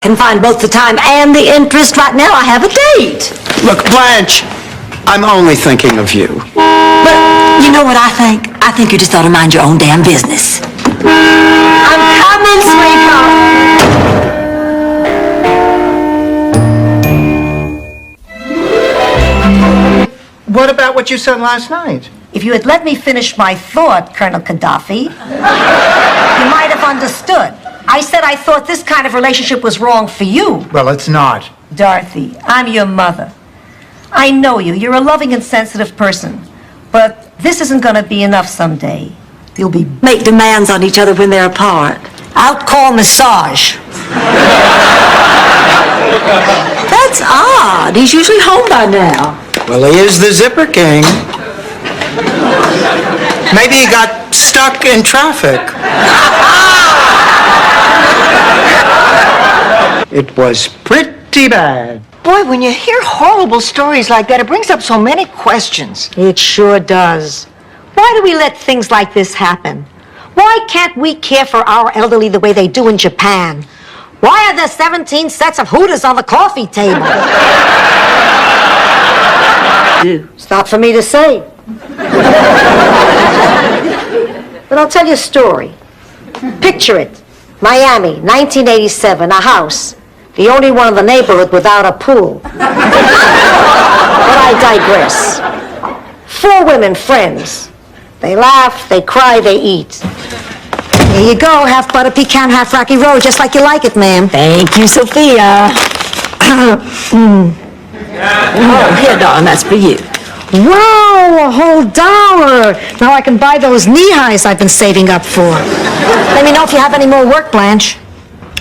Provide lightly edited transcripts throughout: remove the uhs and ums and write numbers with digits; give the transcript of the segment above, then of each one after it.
can find both the time and the interest. Right now, I have a date. Look, Blanche, I'm only thinking of you. But you know what I think? I think you just ought to mind your own damn business. I'm coming, sweetheart. What about what you said last night? If you had let me finish my thought, Colonel Gaddafi, you might have understood. I said I thought this kind of relationship was wrong for you. Well, it's not. Dorothy, I'm your mother. I know you. You're a loving and sensitive person. But this isn't going to be enough someday. You'll make demands on each other when they're apart. I'll call massage. That's odd. He's usually home by now. Well, he is the Zipper King. Maybe he got stuck in traffic. It was pretty bad. Boy, when you hear horrible stories like that, it brings up so many questions. It sure does. Why do we let things like this happen? Why can't we care for our elderly the way they do in Japan? Why are there 17 sets of Hooters on the coffee table? It's not for me to say. But I'll tell you a story. Picture it. Miami, 1987, a house. The only one in the neighborhood without a pool. But I digress. 4 women, friends. They laugh, they cry, they eat. Here you go, half butter pecan, half Rocky Road, just like you like it, ma'am. Thank you, Sophia. Oh, here, darling, that's for you. Wow, a whole $1. Now I can buy those knee-highs I've been saving up for. Let me know if you have any more work, Blanche.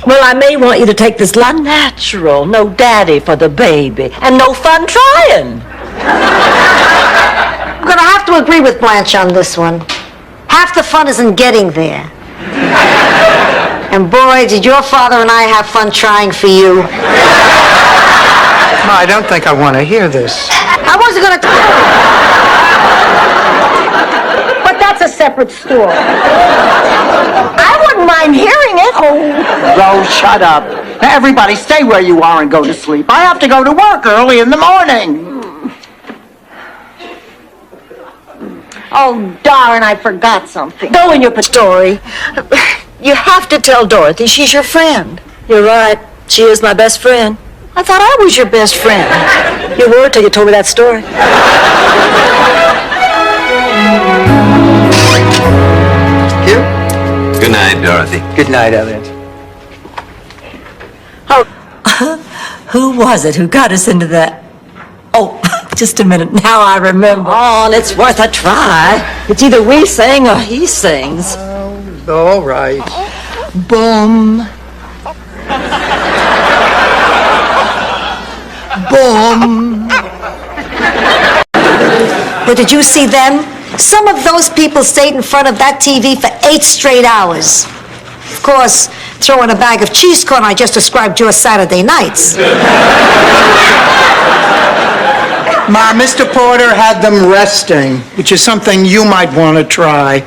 Well, I may want you to take this natural, no daddy for the baby, and no fun trying. I'm going to have to agree with Blanche on this one. Half the fun is in getting there. And boy, did your father and I have fun trying for you. No, I don't think I want to hear this. I wasn't going to... But that's a separate story. I wouldn't mind hearing it. Oh, shut up. Now, everybody stay where you are and go to sleep. I have to go to work early in the morning. Oh, darn, I forgot something. Go in your story. You have to tell Dorothy she's your friend. You're right. She is my best friend. I thought I was your best friend. You were till you told me that story. Here? Good night, Dorothy. Good night, Elliot. Oh, who was it who got us into that? Oh, just a minute. Now I remember. Oh, it's worth a try. It's either we sing or he sings. All right. Boom. Boom. But did you see them? Some of those people stayed in front of that TV for 8 straight hours. Of course, throw in a bag of cheese corn, I just described your Saturday nights. Ma, Mr. Porter had them resting, which is something you might want to try.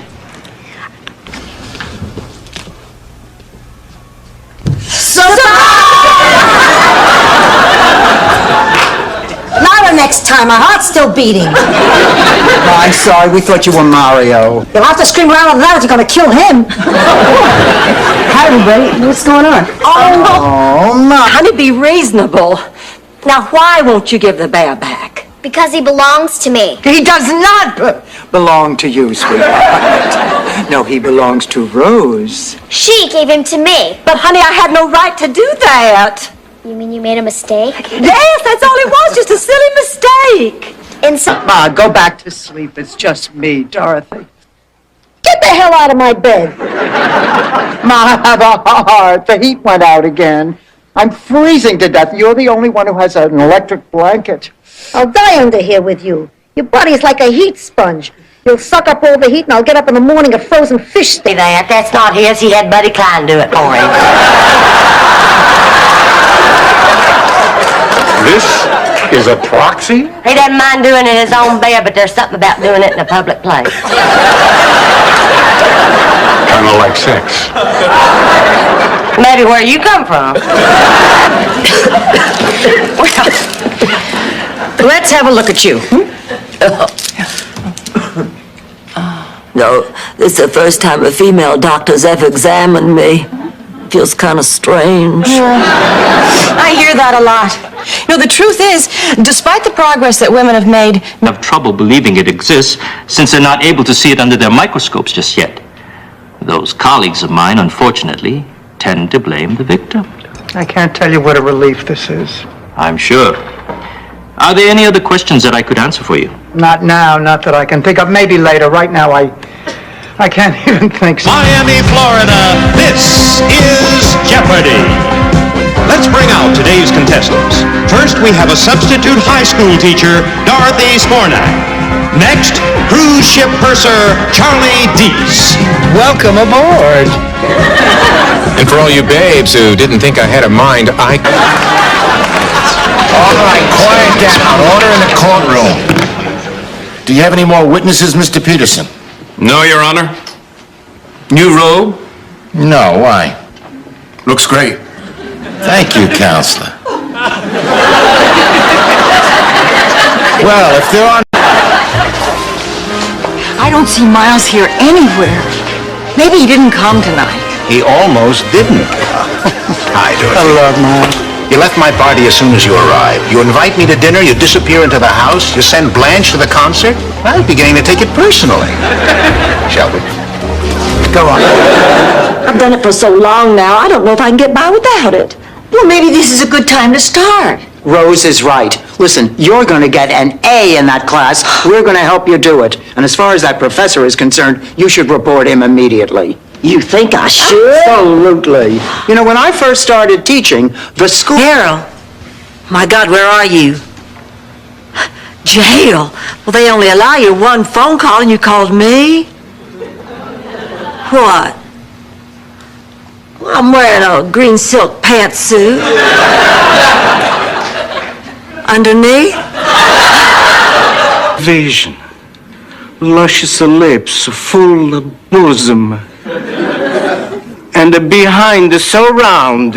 Louder next time, my heart's still beating. Oh, I'm sorry, we thought you were Mario. You'll have to scream around loud if you're going to kill him. Hi, everybody. What's going on? Oh, Ma. Honey, be reasonable. Now, why won't you give the bear back? Because he belongs to me. He does not belong to you, sweetheart. No, he belongs to Rose. She gave him to me. But, honey, I had no right to do that. You mean you made a mistake? Yes, that's all it was, just a silly mistake. And so... Ma, go back to sleep. It's just me, Dorothy. Get the hell out of my bed. Ma, I have a heart. The heat went out again. I'm freezing to death. You're the only one who has an electric blanket. I'll die under here with you. Your body is like a heat sponge. You'll suck up all the heat and I'll get up in the morning a frozen fish stick. That's not his. He had Buddy Klein do it for him. This is a proxy? He doesn't mind doing it in his own bed, but there's something about doing it in a public place. Colonel smell like sex. Maybe where you come from. Well, let's have a look at you. No, this is the first time a female doctor's ever examined me. Feels kind of strange. I hear that a lot. You know, the truth is, despite the progress that women have made, have trouble believing it exists since they're not able to see it under their microscopes just yet. Those colleagues of mine, unfortunately, tend to blame the victim. I can't tell you what a relief this is. I'm sure. Are there any other questions that I could answer for you? Not now, not that I can think of. Maybe later. Right now, I can't even think. Miami, Florida, this is Jeopardy! Let's bring out today's contestants. First, we have a substitute high school teacher, Dorothy Spornak. Next, cruise ship purser, Charlie Deese. Welcome aboard. And for all you babes who didn't think I had a mind, All right, quiet down. Order in the courtroom. Do you have any more witnesses, Mr. Peterson? No, Your Honor. New robe? No, why? Looks great. Thank you, Counselor. Well, if there are... I don't see Miles here anywhere. Maybe he didn't come tonight. He almost didn't. Hi, Dorothy. Hello, Miles. You left my party as soon as you arrived. You invite me to dinner, you disappear into the house, you send Blanche to the concert. Well, I'm beginning to take it personally. Shall we? Go on. I've done it for so long now, I don't know if I can get by without it. Well, maybe this is a good time to start. Rose is right. Listen, you're going to get an A in that class. We're going to help you do it. And as far as that professor is concerned, you should report him immediately. You think I should? Absolutely. You know, when I first started teaching, the school... Carol, my God, where are you? Jail? Well, they only allow you one phone call and you called me? What? Well, I'm wearing a green silk pantsuit. Underneath? Vision. Luscious lips, full bosom. And the behind is so round,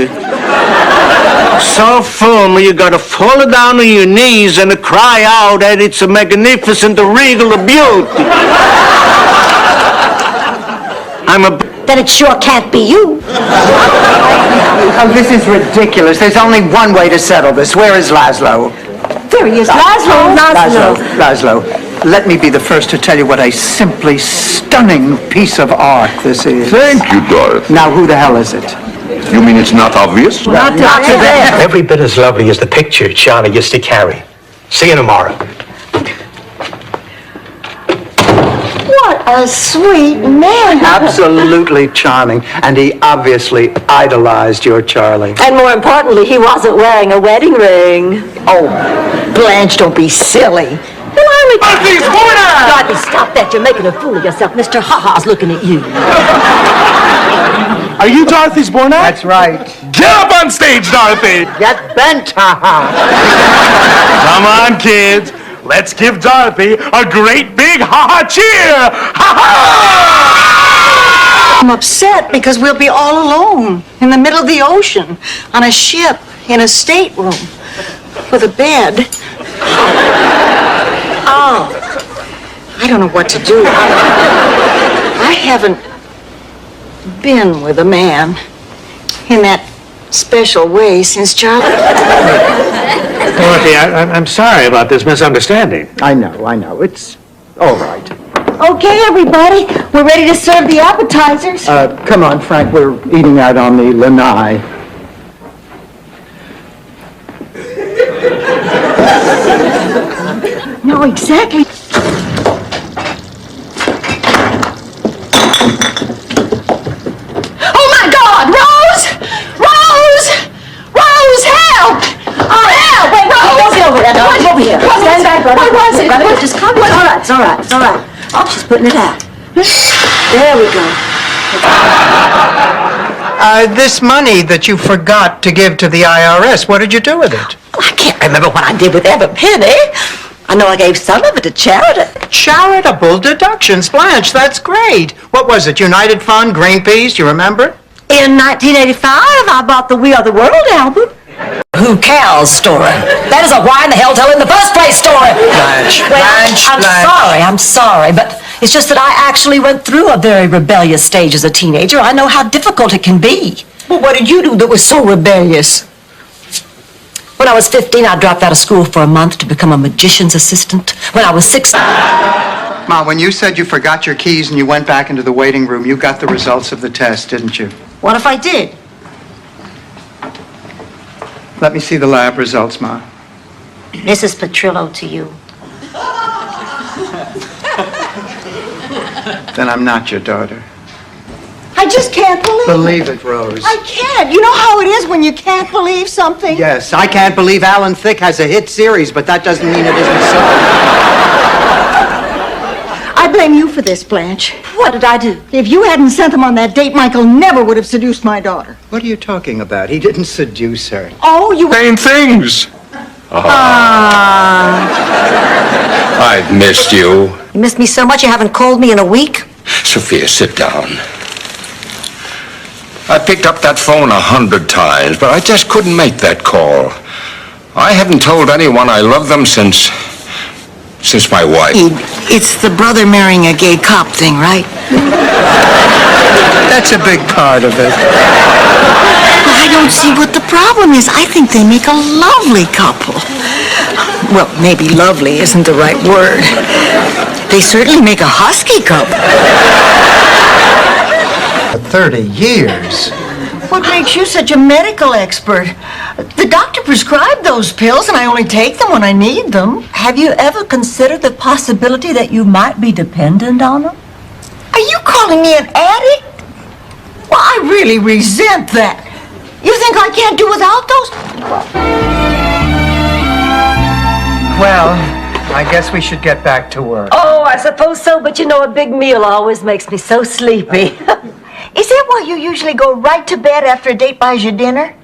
so full, you gotta fall down on your knees and cry out that it's a magnificent regal beauty. Then it sure can't be you. Oh, this is ridiculous. There's only one way to settle this. Where is Laszlo? There he is. Laszlo. Laszlo, let me be the first to tell you what a simply stunning piece of art this is. Thank you, Dorothy. Now, who the hell is it? You mean it's not obvious? Not to them. Every bit as lovely as the picture Charlie used to carry. See you tomorrow. What a sweet man. Absolutely charming. And he obviously idolized your Charlie. And more importantly, he wasn't wearing a wedding ring. Oh, Blanche, don't be silly. Dorothy, stop that. You're making a fool of yourself. Mr. Ha-Ha's looking at you. Are you Dorothy Spornak? That's right. Get up on stage, Dorothy! Get bent, ha-ha. Come on, kids. Let's give Dorothy a great big ha-ha cheer! Ha-ha! I'm upset because we'll be all alone in the middle of the ocean on a ship in a stateroom with a bed. Oh, I don't know what to do. I haven't been with a man in that special way since Charlie. Dorothy, I'm sorry about this misunderstanding. I know. It's all right. Okay, everybody. We're ready to serve the appetizers. Come on, Frank. We're eating out on the lanai. No, exactly. Oh, my God! Rose! Rose! Rose, help! Oh, help! Wait, Rose! Don't get over there. Come over here. Stand back, brother. What was it? Brother, just calm down. All right, it's all right. It's all right. Oh, she's putting it out. There we go. This money that you forgot to give to the IRS, what did you do with it? I can't remember what I did with every penny. I know I gave some of it to charity. Charitable deductions. Blanche, that's great. What was it, United Fund, Greenpeace, you remember? In 1985, I bought the We Are the World album. Who cares story. That is a why in the hell tell in the first place story. Blanche, I'm sorry, but it's just that I actually went through a very rebellious stage as a teenager. I know how difficult it can be. Well, what did you do that was so rebellious? When I was 15, I dropped out of school for a month to become a magician's assistant. When I was 16... Ma, when you said you forgot your keys and you went back into the waiting room, you got the results of the test, didn't you? What if I did? Let me see the lab results, Ma. Mrs. Petrillo to you. Then I'm not your daughter. I just can't believe it. Believe it, Rose. I can't. You know how it is when you can't believe something? Yes, I can't believe Alan Thicke has a hit series, but that doesn't mean it isn't so. I blame you for this, Blanche. What did I do? If you hadn't sent him on that date, Michael never would have seduced my daughter. What are you talking about? He didn't seduce her. Oh, you... Same things. I've missed you. You missed me so much you haven't called me in a week? Sophia, sit down. I picked up that phone 100 times, but I just couldn't make that call. I haven't told anyone I love them since my wife. It's the brother marrying a gay cop thing, right? That's a big part of it. I don't see what the problem is. I think they make a lovely couple. Well, maybe lovely isn't the right word. They certainly make a husky couple. 30 years. What makes you such a medical expert? The doctor prescribed those pills, and I only take them when I need them. Have you ever considered the possibility that you might be dependent on them? Are you calling me an addict? Well, I really resent that. You think I can't do without those? Well, I guess we should get back to work. Oh, I suppose so, but you know, a big meal always makes me so sleepy. Is that why you usually go right to bed after a date buys you dinner?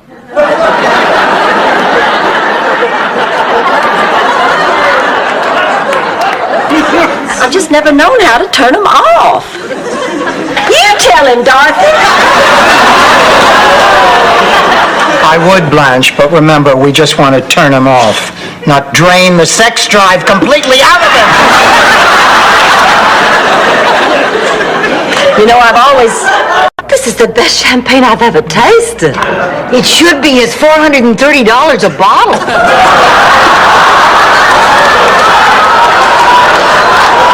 I've just never known how to turn them off. You tell him, Dorothy. I would, Blanche, but remember, we just want to turn him off, not drain the sex drive completely out of him. You know, I've always... This is the best champagne I've ever tasted. It should be. It's $430 a bottle.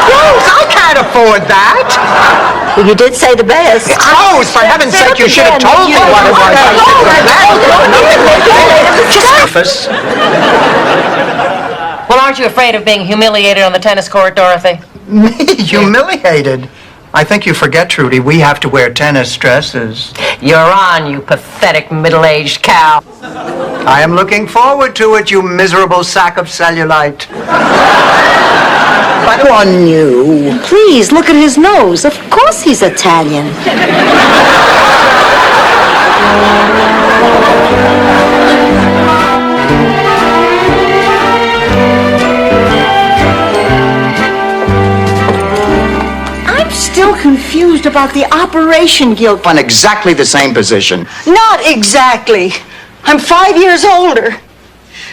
Rose, I can't afford that. Well, you did say the best. Rose, for heaven's sake, you should have told me what it was. Just Well, aren't you afraid of being humiliated on the tennis court, Dorothy? me humiliated. I think you forget, Trudy, we have to wear tennis dresses. You're on, you pathetic middle-aged cow. I am looking forward to it, you miserable sack of cellulite. But on you. Please, look at his nose. Of course he's Italian. Still confused about the operation guilt. On exactly the same position. Not exactly. I'm 5 years older,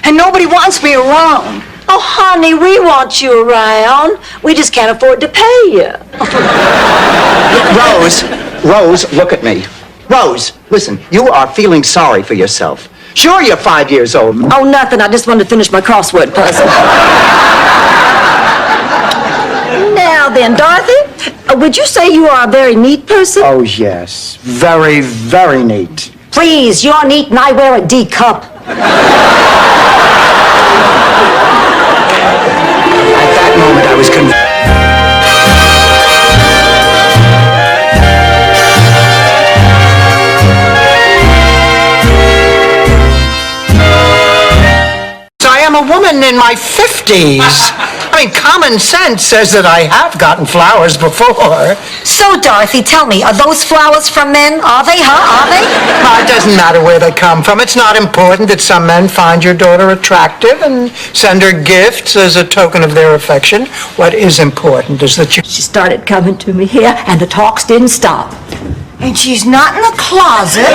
and nobody wants me around. Oh, honey, we want you around. We just can't afford to pay you. Rose, look at me. Rose, listen, you are feeling sorry for yourself. Sure, you're 5 years old. Oh, nothing. I just wanted to finish my crossword puzzle. Now then, Dorothy, would you say you are a very neat person? Oh, yes. Very, very neat. Please, you're neat and I wear a D cup. At that moment, I was convinced. I am a woman in my 50s. I mean, common sense says that I have gotten flowers before. So, Dorothy, tell me, are those flowers from men? Are they, Are they? It doesn't matter where they come from. It's not important that some men find your daughter attractive and send her gifts as a token of their affection. What is important is that you... She started coming to me here, and the talks didn't stop. And she's not in the closet.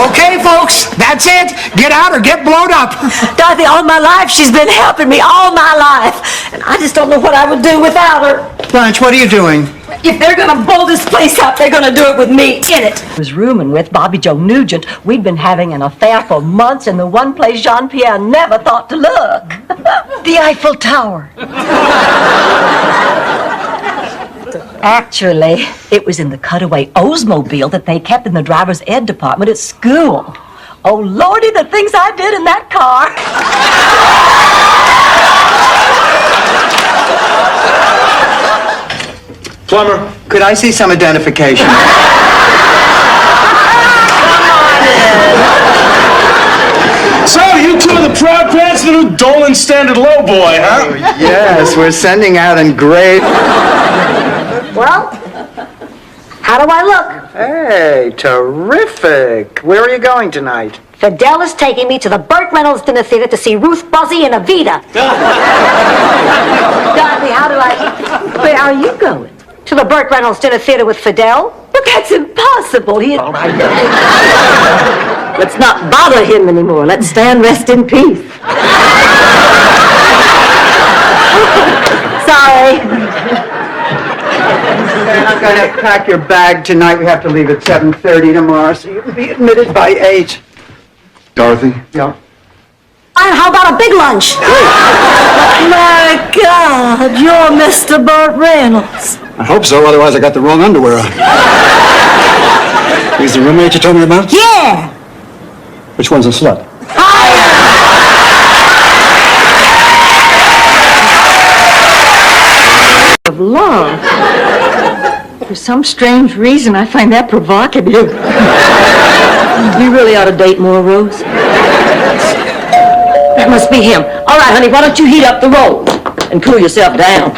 Okay, folks, that's it. Get out or get blown up. Dorothy, all my life, she's been helping me all my life. And I just don't know what I would do without her. Blanche, what are you doing? If they're gonna blow this place up, they're gonna do it with me in it. I was rooming with Bobby Joe Nugent. We'd been having an affair for months in the one place Jean-Pierre never thought to look. The Eiffel Tower. Actually, it was in the cutaway Oldsmobile that they kept in the driver's ed department at school. Oh, Lordy, the things I did in that car. Plumber, could I see some identification? So, you two are the Proud Parents of the new Dolan Standard Low Boy, huh? Yes, we're sending out engraved... Well, how do I look? Hey, terrific. Where are you going tonight? Fidel is taking me to the Burt Reynolds Dinner Theater to see Ruth Buzzy and Evita. Dorothy, where are you going? To the Burt Reynolds Dinner Theater with Fidel. But that's impossible. Let's not bother him anymore. Let's stand rest in peace. Sorry. You're not going to pack your bag tonight. We have to leave at 7:30 tomorrow, so you can be admitted by 8. Dorothy? Yeah. How about a big lunch? My God, you're Mr. Burt Reynolds. I hope so, otherwise I got the wrong underwear on. He's the roommate you told me about? Yeah. Which one's a slut? Of love. For some strange reason, I find that provocative. You really ought to date more, Rose. That must be him. All right, honey, why don't you heat up the roll and cool yourself down?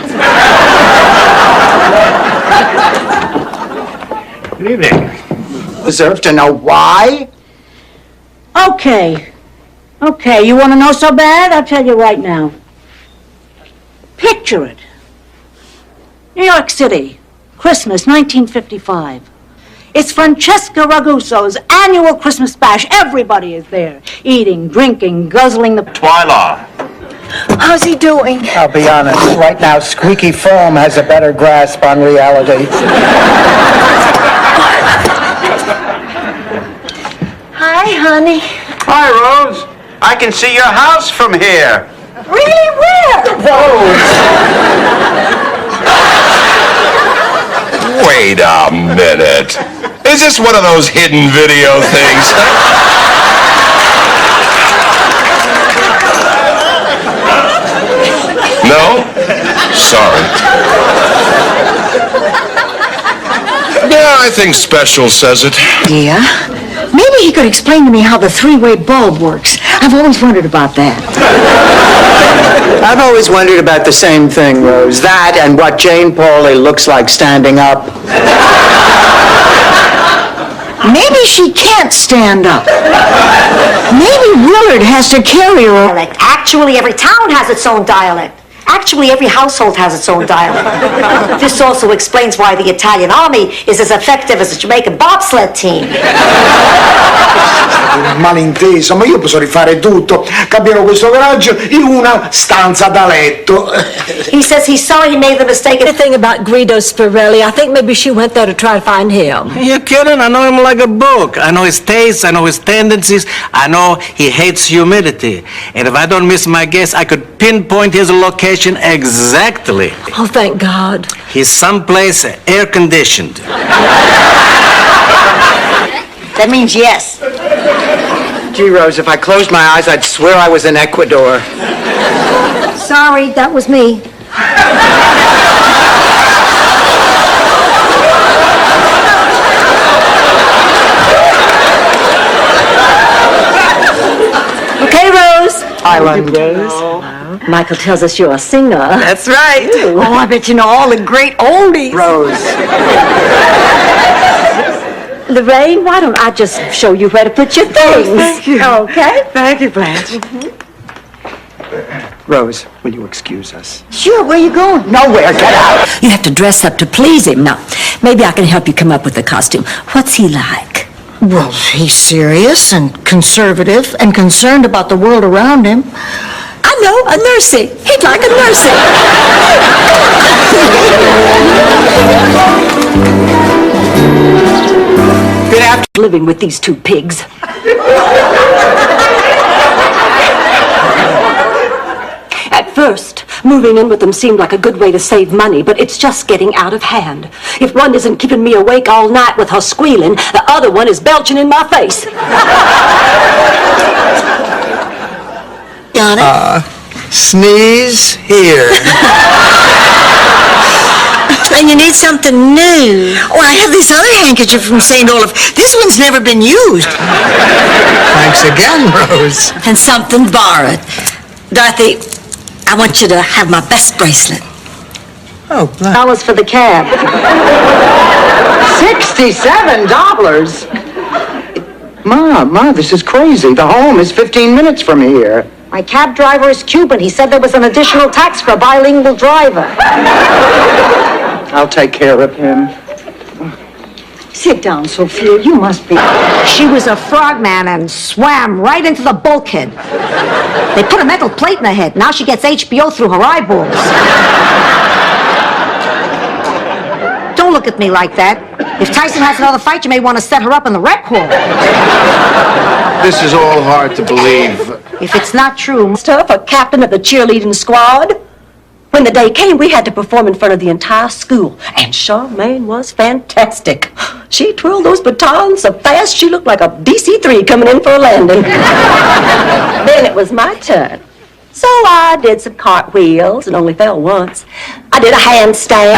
Good evening. Deserve to know why? Okay, you want to know so bad? I'll tell you right now. Picture it. New York City, Christmas, 1955. It's Francesca Ragusso's annual Christmas bash. Everybody is there, eating, drinking, guzzling the... Twyla. How's he doing? I'll be honest, right now, Squeaky Foam has a better grasp on reality. Hi, honey. Hi, Rose. I can see your house from here. Really? Where? Wait a minute. Is this one of those hidden video things? No? Sorry. Yeah, I think Special says it. Yeah? Maybe he could explain to me how the three-way bulb works. I've always wondered about that. I've always wondered about the same thing, Rose. That and what Jane Pauley looks like standing up. Maybe she can't stand up. Maybe Willard has to carry her. Dialect. Actually, every town has its own dialect. Actually, every household has its own dialect. This also explains why the Italian army is as effective as the Jamaican bobsled team. Malinteso, ma io posso rifare tutto. Cambiano questo garage in una stanza da letto. He says he's sorry he made the mistake. Anything about Guido Spirelli? I think maybe she went there to try to find him. You're kidding? I know him like a book. I know his tastes, I know his tendencies, I know he hates humidity. And if I don't miss my guess, I could pinpoint his location exactly. Oh, thank God. He's someplace air-conditioned. That means yes. Gee, Rose, if I closed my eyes, I'd swear I was in Ecuador. Sorry, that was me. Okay, Rose. Island Rose. Michael tells us you're a singer. That's right. Oh, I bet you know all the great oldies. Rose. Lorraine, why don't I just show you where to put your things? Thank you. Okay? Thank you, Blanche. Rose, will you excuse us? Sure, where you going? Nowhere, get out. You have to dress up to please him. Now, maybe I can help you come up with a costume. What's he like? Well, he's serious and conservative and concerned about the world around him. I know, a nursey. He'd like a nursey. Good afternoon. Living with these two pigs. At first, moving in with them seemed like a good way to save money, but it's just getting out of hand. If one isn't keeping me awake all night with her squealing, the other one is belching in my face. Got it? Sneeze here. And you need something new. Oh, I have this other handkerchief from St. Olaf. This one's never been used. Thanks again, Rose. And something borrowed. Dorothy, I want you to have my best bracelet. Oh, Dollars for the cab. $67? Ma, this is crazy. The home is 15 minutes from here. My cab driver is Cuban. He said there was an additional tax for a bilingual driver. I'll take care of him. Sit down, Sophia. You must be... She was a frogman and swam right into the bulkhead. They put a metal plate in her head. Now she gets HBO through her eyeballs. Don't look at me like that. If Tyson has another fight, you may want to set her up in the rec hall. This is all hard to believe. If it's not true... Stuff, a captain of the cheerleading squad. When the day came, we had to perform in front of the entire school, and Charmaine was fantastic. She twirled those batons so fast she looked like a DC-3 coming in for a landing. Then it was my turn. So I did some cartwheels and only fell once. I did a handstand.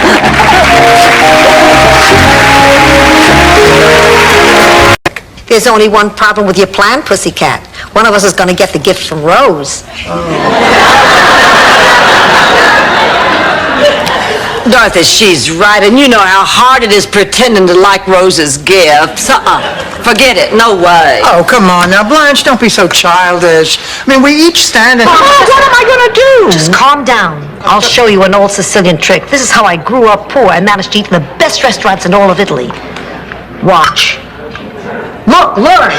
There's only one problem with your plan, Pussycat. One of us is going to get the gift from Rose. Dorothy, she's right, and you know how hard it is pretending to like Rose's gifts. Forget it, no way. Oh, come on now, Blanche, don't be so childish. I mean, we each stand and... Oh, what am I going to do? Just calm down. I'll show you an old Sicilian trick. This is how I grew up poor and managed to eat in the best restaurants in all of Italy. Watch. Look, learn.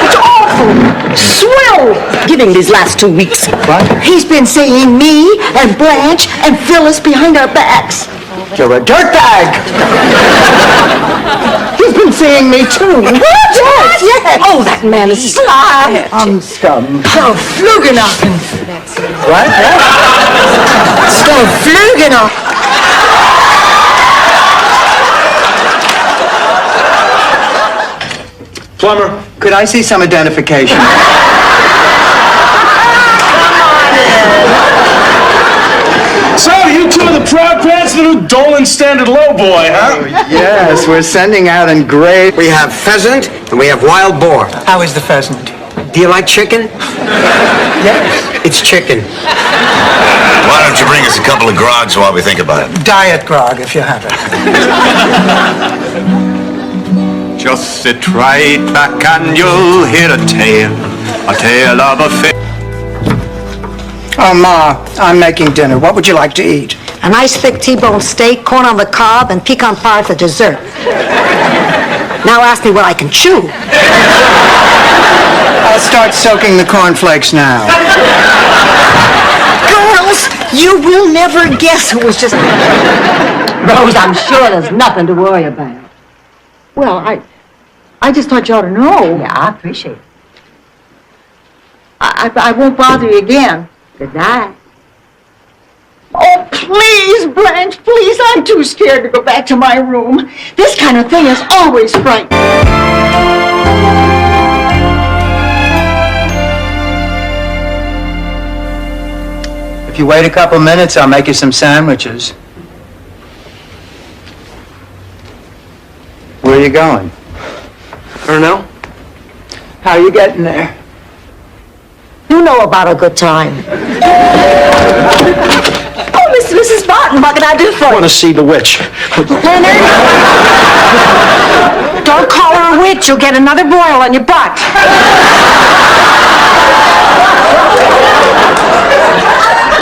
It's awful. Swill. Giving these last 2 weeks. What? He's been saying me and Blanche and Phyllis behind our backs. You're a dirtbag. He's been seeing me too. Yes. Oh, that man is sly. I'm scum. Verflügenachen. What? Verflügenachen. Plumber, could I see some identification? So, you two are the prog pants, the new Dolan Standard Lowboy, huh? Yes, we're sending out in great... We have pheasant and we have wild boar. How is the pheasant? Do you like chicken? Yes. It's chicken. Why don't you bring us a couple of grogs while we think about it? Diet grog, if you have it. Just sit right back and you'll hear a tale of a fa... Oh, Ma, I'm making dinner. What would you like to eat? A nice thick T-bone steak, corn on the cob, and pecan pie for dessert. Now ask me what I can chew. I'll start soaking the cornflakes now. Girls, you will never guess who was just... Rose, I'm sure there's nothing to worry about. Well, I just thought you ought to know. Yeah, I appreciate it. I won't bother you again. Good night. Oh, please, Blanche, please. I'm too scared to go back to my room. This kind of thing is always frightening. If you wait a couple minutes, I'll make you some sandwiches. Where are you going? Ernell? How you getting there? You know about a good time. Oh, Mrs. Barton, what can I do for I you? want to see the witch. Leonard! Don't call her a witch. You'll get another boil on your butt.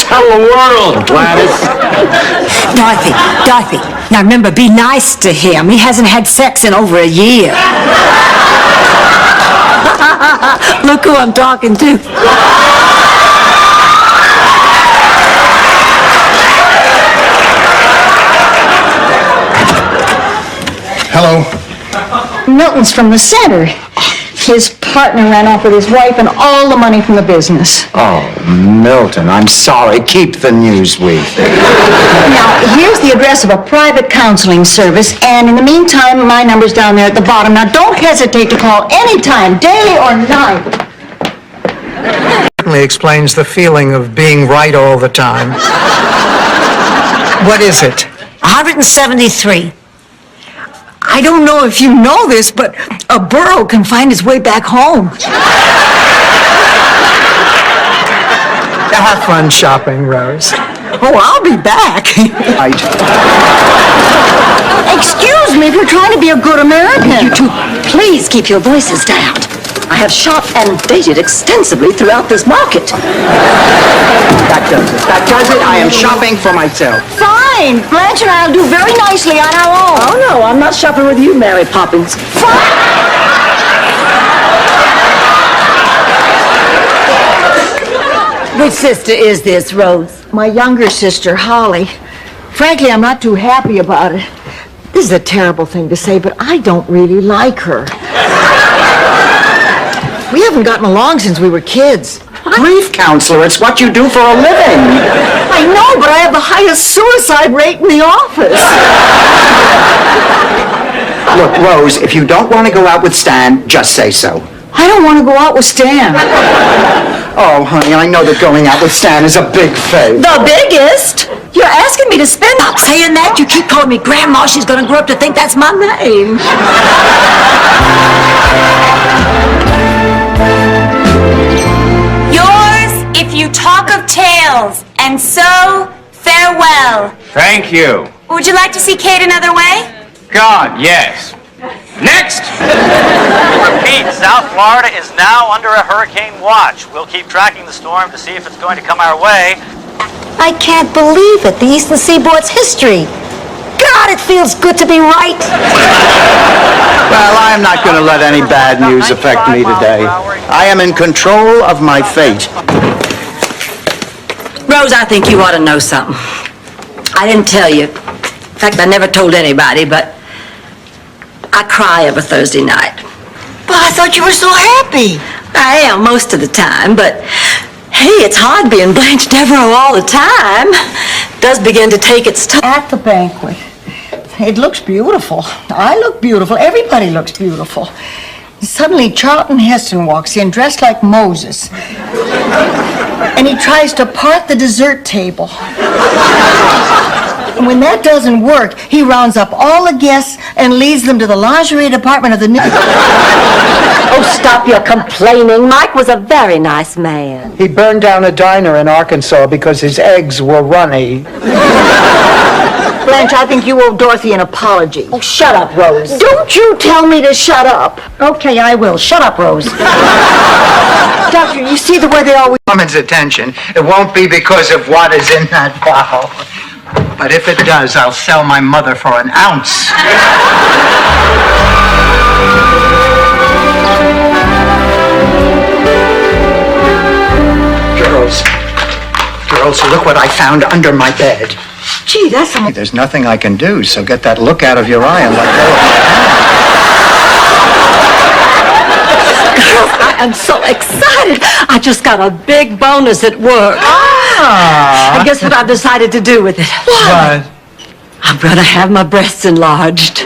Tell the world, Gladys. Dorothy, now remember, be nice to him. He hasn't had sex in over a year. Look who I'm talking to. Hello. Milton's from the center. His partner ran off with his wife and all the money from the business. Oh, Milton, I'm sorry. Keep the news, Now, here's the address of a private counseling service, and in the meantime, my number's down there at the bottom. Now, don't hesitate to call anytime, day or night. Certainly explains the feeling of being right all the time. What is it? 173. I don't know if you know this, but a burro can find its way back home. Have fun shopping, Rose. Oh, I'll be back. Excuse me if you're trying to be a good American. You two, please keep your voices down. I have shopped and dated extensively throughout this market. That does it. That does it. I am shopping for myself. Fine. Blanche and I'll do very nicely on our own. Oh, no, I'm not shopping with you, Mary Poppins. Which sister is this, Rose? My younger sister, Holly. Frankly, I'm not too happy about it. This is a terrible thing to say, but I don't really like her. We haven't gotten along since we were kids. Grief counselor, it's what you do for a living. I know, but I have the highest suicide rate in the office. Look, Rose, if you don't want to go out with Stan, just say so. I don't want to go out with Stan. Oh, honey, I know that going out with Stan is a big favor. The biggest? You're asking me to spend... Stop saying that. You keep calling me Grandma. She's going to grow up to think that's my name. Yours, if you talk of tales, and so farewell. Thank you. Would you like to see Kate another way? God, yes. Next! Repeat, South Florida is now under a hurricane watch. We'll keep tracking the storm to see if it's going to come our way. I can't believe it. The Eastern Seaboard's history. God, it feels good to be right. Well, I am not going to let any bad news affect me today. I am in control of my fate. Rose, I think you ought to know something. I didn't tell you. In fact, I never told anybody, but I cry every Thursday night. But I thought you were so happy. I am most of the time, but hey, it's hard being Blanche Devereaux all the time. It does begin to take its toll. At the banquet, it looks beautiful. I look beautiful. Everybody looks beautiful. Suddenly, Charlton Heston walks in dressed like Moses. And he tries to part the dessert table. And when that doesn't work, he rounds up all the guests and leads them to the lingerie department of the... Oh, stop your complaining. Mike was a very nice man. He burned down a diner in Arkansas because his eggs were runny. Blanche, I think you owe Dorothy an apology. Oh, shut up, Rose. Don't you tell me to shut up. Okay, I will. Shut up, Rose. Doctor, you see the way they always... Woman's attention. It won't be because of what is in that bottle. But if it does, I'll sell my mother for an ounce. Girls, look what I found under my bed. Gee, that's some... There's nothing I can do, so get that look out of your eye and let go of my Girls, I am so excited. I just got a big bonus at work. And guess what I've decided to do with it? What? I'm going to have my breasts enlarged.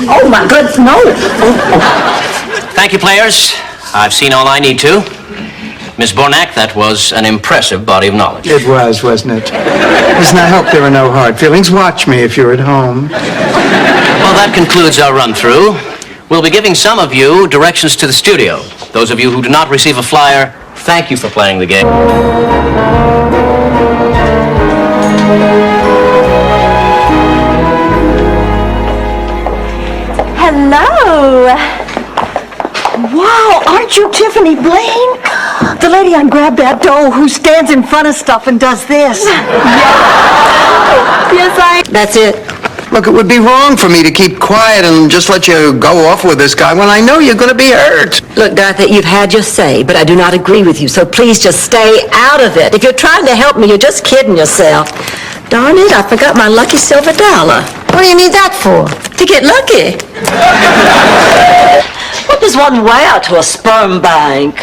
Oh, my goodness, no. Thank you, players. I've seen all I need to. Miss Bornak, that was an impressive body of knowledge. It was, wasn't it? Listen, I hope there are no hard feelings. Watch me if you're at home. Well, that concludes our run-through. We'll be giving some of you directions to the studio. Those of you who do not receive a flyer, thank you for playing the game. Hello. Wow, aren't you Tiffany Blaine? The lady on Grab That Dough who stands in front of stuff and does this. Yes, I... That's it. Look, it would be wrong for me to keep quiet and just let you go off with this guy when I know you're going to be hurt. Look, Dorothy, you've had your say, but I do not agree with you, so please just stay out of it. If you're trying to help me, you're just kidding yourself. Darn it, I forgot my lucky silver dollar. What do you need that for? To get lucky. What does one wear to a sperm bank?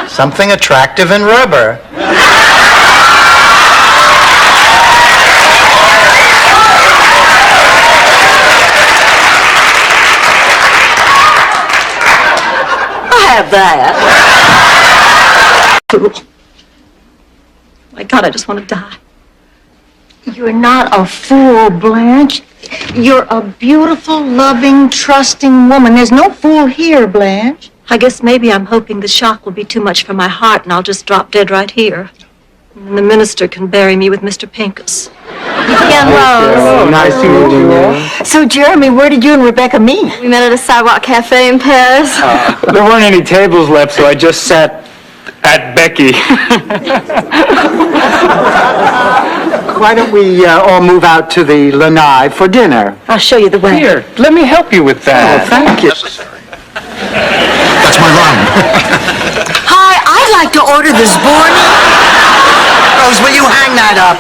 Something attractive in rubber. Have that. My God, I just want to die. You're not a fool, Blanche. You're a beautiful, loving, trusting woman. There's no fool here, Blanche. I guess maybe I'm hoping the shock will be too much for my heart and I'll just drop dead right here. And the minister can bury me with Mr. Pincus. Young Rose. Nice to meet you. So, Jeremy, where did you and Rebecca meet? We met at a sidewalk cafe in Paris. There weren't any tables left, so I just sat at Becky. Why don't we all move out to the Lanai for dinner? I'll show you the way. Here, let me help you with that. Oh, thank you. That's my line. Hi, I'd like to order this Borny. Rose, will you hang that up?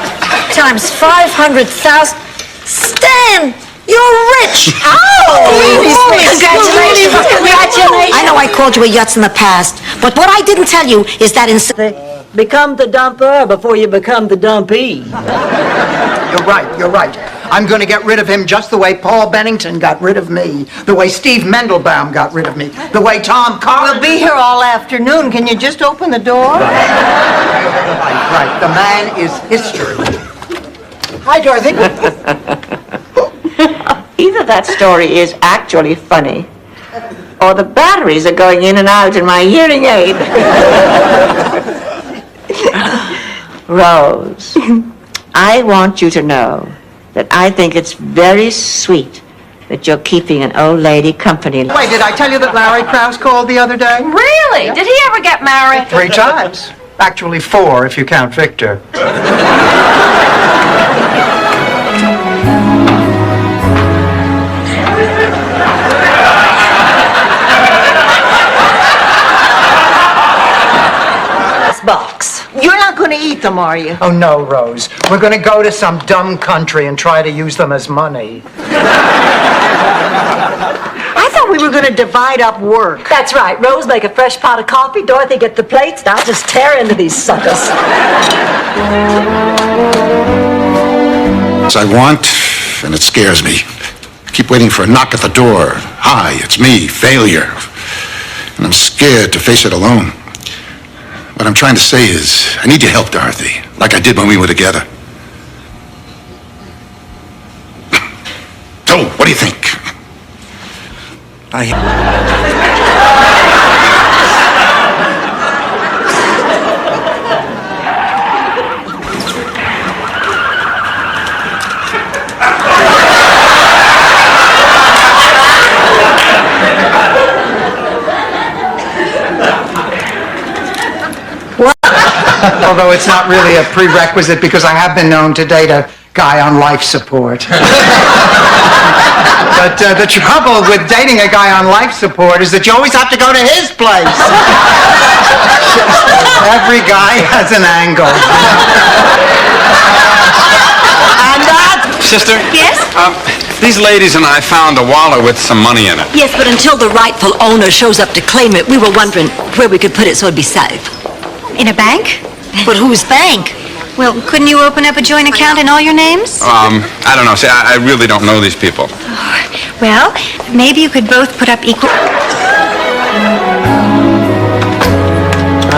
Times 500,000. Stan, you're rich. Congratulations. I know I called you a yutz in the past, but what I didn't tell you is that in... Become the dumper before you become the dumpy. You're right, you're right. I'm going to get rid of him just the way Paul Bennington got rid of me, the way Steve Mendelbaum got rid of me, the way Tom Collins... We'll be here all afternoon. Can you just open the door? Right. The man is history. Hi, Dorothy. Either that story is actually funny, or the batteries are going in and out in my hearing aid. Rose, I want you to know that I think it's very sweet that you're keeping an old lady company. Wait, did I tell you that Larry Krause called the other day? Really? Did he ever get married? 3 times. Actually 4 if you count Victor. Box. You're not going to eat them, are you? Oh, no, Rose. We're going to go to some dumb country and try to use them as money. I thought we were going to divide up work. That's right. Rose, make a fresh pot of coffee. Dorothy, get the plates. And I'll just tear into these suckers. I want, and it scares me. I keep waiting for a knock at the door. Hi, it's me, failure. And I'm scared to face it alone. What I'm trying to say is, I need your help, Dorothy, like I did when we were together. So, what do you think? Although it's not really a prerequisite because I have been known to date a guy on life support. But the trouble with dating a guy on life support is that you always have to go to his place. Every guy has an angle. Sister? Yes? These ladies and I found a wallet with some money in it. Yes, but until the rightful owner shows up to claim it, we were wondering where we could put it so it'd be safe. In a bank? But whose bank? Well, couldn't you open up a joint account in all your names? I don't know. See, I really don't know these people. Well, maybe you could both put up equal...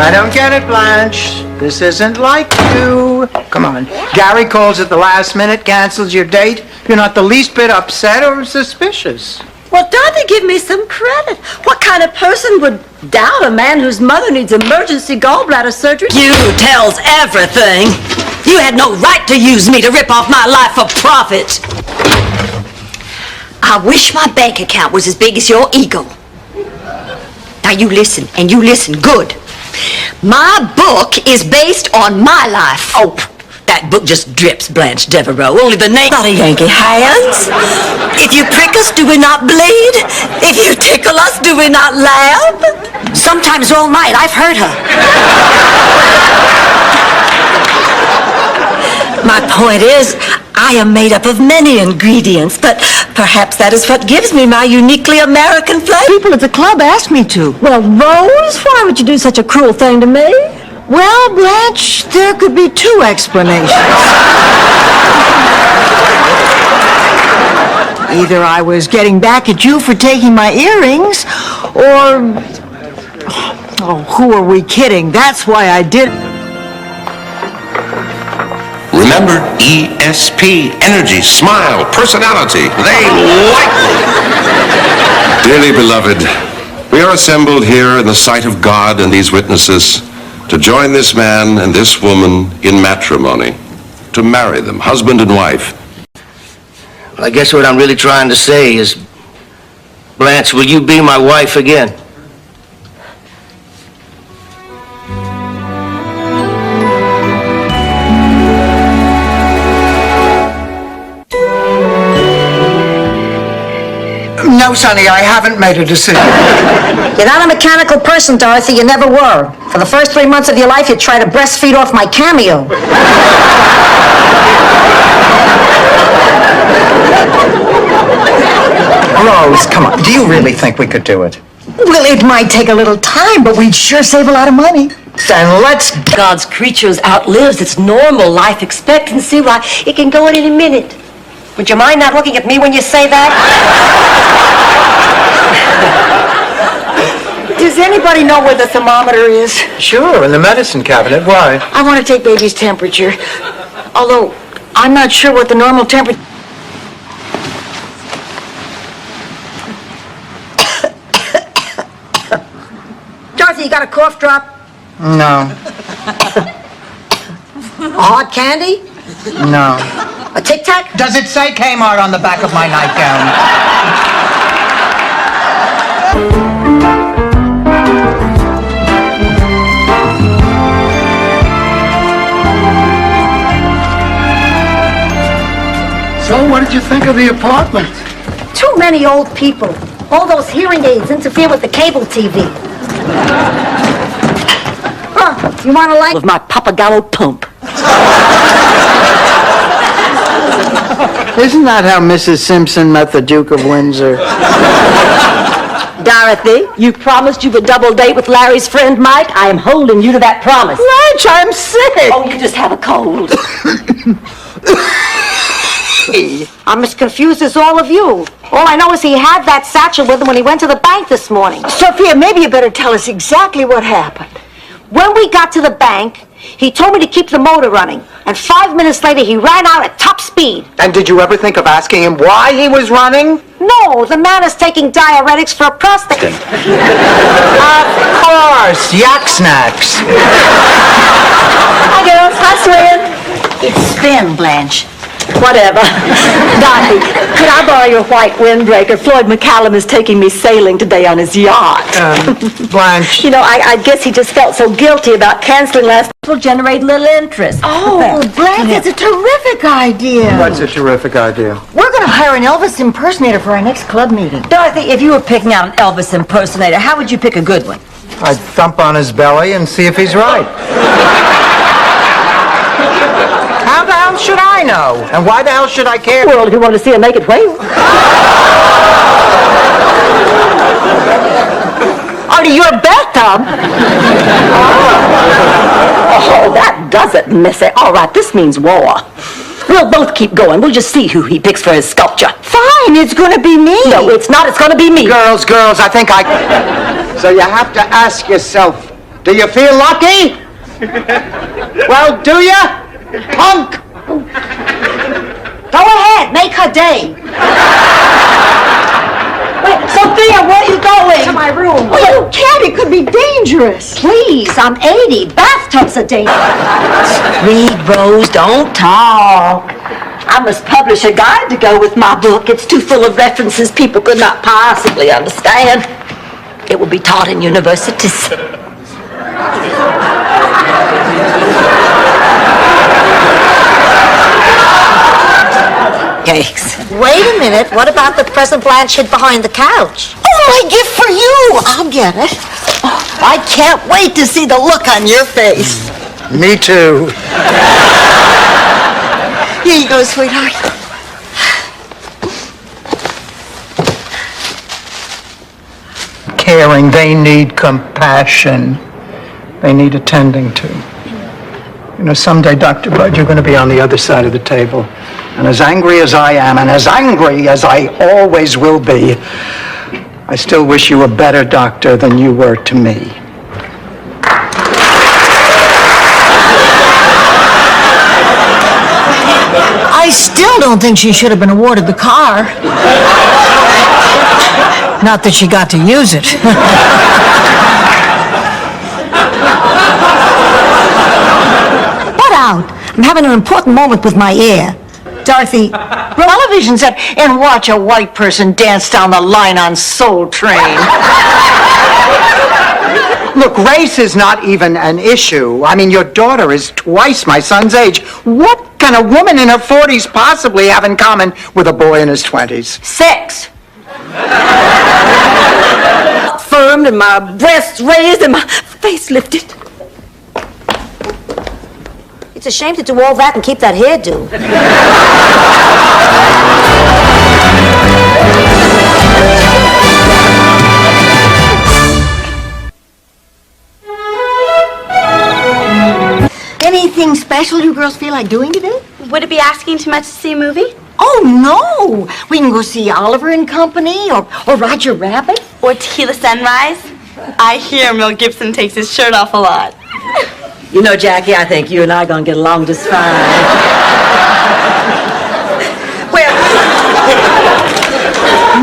I don't get it, Blanche. This isn't like you. Come on. Gary calls at the last minute, cancels your date. You're not the least bit upset or suspicious. Well, Dorothy, give me some credit. What kind of person would doubt a man whose mother needs emergency gallbladder surgery? You tells everything. You had no right to use me to rip off my life for profit. I wish my bank account was as big as your ego. Now you listen, and you listen good. My book is based on my life. Oh, that book just drips Blanche Devereaux. Only the name... Not a Yankee hands. If you prick us, do we not bleed? If you tickle us, do we not laugh? Sometimes all night. I've heard her. My point is, I am made up of many ingredients, but perhaps that is what gives me my uniquely American flavor. People at the club asked me to. Well, Rose, why would you do such a cruel thing to me? Well, Blanche, there could be two explanations. Either I was getting back at you for taking my earrings, or... Oh, who are we kidding? That's why I did... Remember, ESP, energy, smile, personality. They like me. Dearly beloved, we are assembled here in the sight of God and these witnesses to join this man and this woman in matrimony, to marry them, husband and wife. Well, I guess what I'm really trying to say is, Blanche, will you be my wife again? No, Sonny, I haven't made a decision. You're not a mechanical person, Dorothy. You never were. For the first 3 months of your life, you tried to breastfeed off my cameo. Rose, come on. Do you really think we could do it? Well, it might take a little time, but we'd sure save a lot of money. Then let's... God's creatures outlives its normal life expectancy. Why, it can go in any minute. Would you mind not looking at me when you say that? Does anybody know where the thermometer is? Sure, in the medicine cabinet. Why? I want to take baby's temperature. Although, I'm not sure what the normal temperature... Dorothy, you got a cough drop? No. A hard candy? No. A Tic Tac? Does it say Kmart on the back of my nightgown? So, what did you think of the apartment? Too many old people. All those hearing aids interfere with the cable TV. Huh, you want to like... With my Papagallo pump. Isn't that how Mrs. Simpson met the Duke of Windsor? Dorothy, you promised you would double date with Larry's friend Mike. I am holding you to that promise. Blanche, I'm sick. Oh, you just have a cold. I'm as confused as all of you. All I know is he had that satchel with him when he went to the bank this morning. Sophia, maybe you better tell us exactly what happened. When we got to the bank, he told me to keep the motor running. And 5 minutes later, he ran out at top speed. And did you ever think of asking him why he was running? No, the man is taking diuretics for a prostate. Of course, yak snacks. Hi, girls. Hi, Swin. It's Spin, Blanche. Whatever. Dorothy, could I borrow your white windbreaker? Floyd McCallum is taking me sailing today on his yacht. Blanche. You know, I guess he just felt so guilty about canceling last. Will generate little interest. Oh, Blanche, it's a terrific idea. What's a terrific idea? We're going to hire an Elvis impersonator for our next club meeting. Dorothy, if you were picking out an Elvis impersonator, how would you pick a good one? I'd thump on his belly and see if he's right. How the hell should I know? And why the hell should I care? Well, if you want to see a naked whale. Artie, you're a bathtub. Oh, that does it, Missy. All right, this means war. We'll both keep going. We'll just see who he picks for his sculpture. Fine. fine. It's going to be me. No, it's not. It's going to be me. Girls, I think I... So you have to ask yourself, do you feel lucky? Well, do you? Punk! Go ahead, make her day. Wait, Sophia, where are you going? To my room. Oh, you can't. It could be dangerous. Please, I'm 80. Bathtubs are dangerous. Read, Rose, don't talk. I must publish a guide to go with my book. It's too full of references people could not possibly understand. It will be taught in universities. Yikes. Wait a minute. What about the present Blanche hid behind the couch? Oh, my gift for you. I'll get it. Oh, I can't wait to see the look on your face. Me too. Here you go, sweetheart. Caring, they need compassion. They need attending to. You know, someday, Dr. Bud, you're going to be on the other side of the table. And as angry as I am, and as angry as I always will be, I still wish you a better doctor than you were to me. I still don't think she should have been awarded the car. Not that she got to use it. Butt out. I'm having an important moment with my ear. Dorothy, Television set and watch a white person dance down the line on Soul Train. Look, race is not even an issue. I mean, your daughter is twice my son's age. What can a woman in her 40s possibly have in common with a boy in his 20s? Sex. Firm and my breasts raised and my face lifted. it's a shame to do all that and keep that hairdo. Anything special you girls feel like doing today? Would it be asking too much to see a movie? Oh, no. We can go see Oliver and Company or Roger Rabbit. Or Tequila Sunrise? I hear Mel Gibson takes his shirt off a lot. You know, Jackie, I think you and I are going to get along just fine.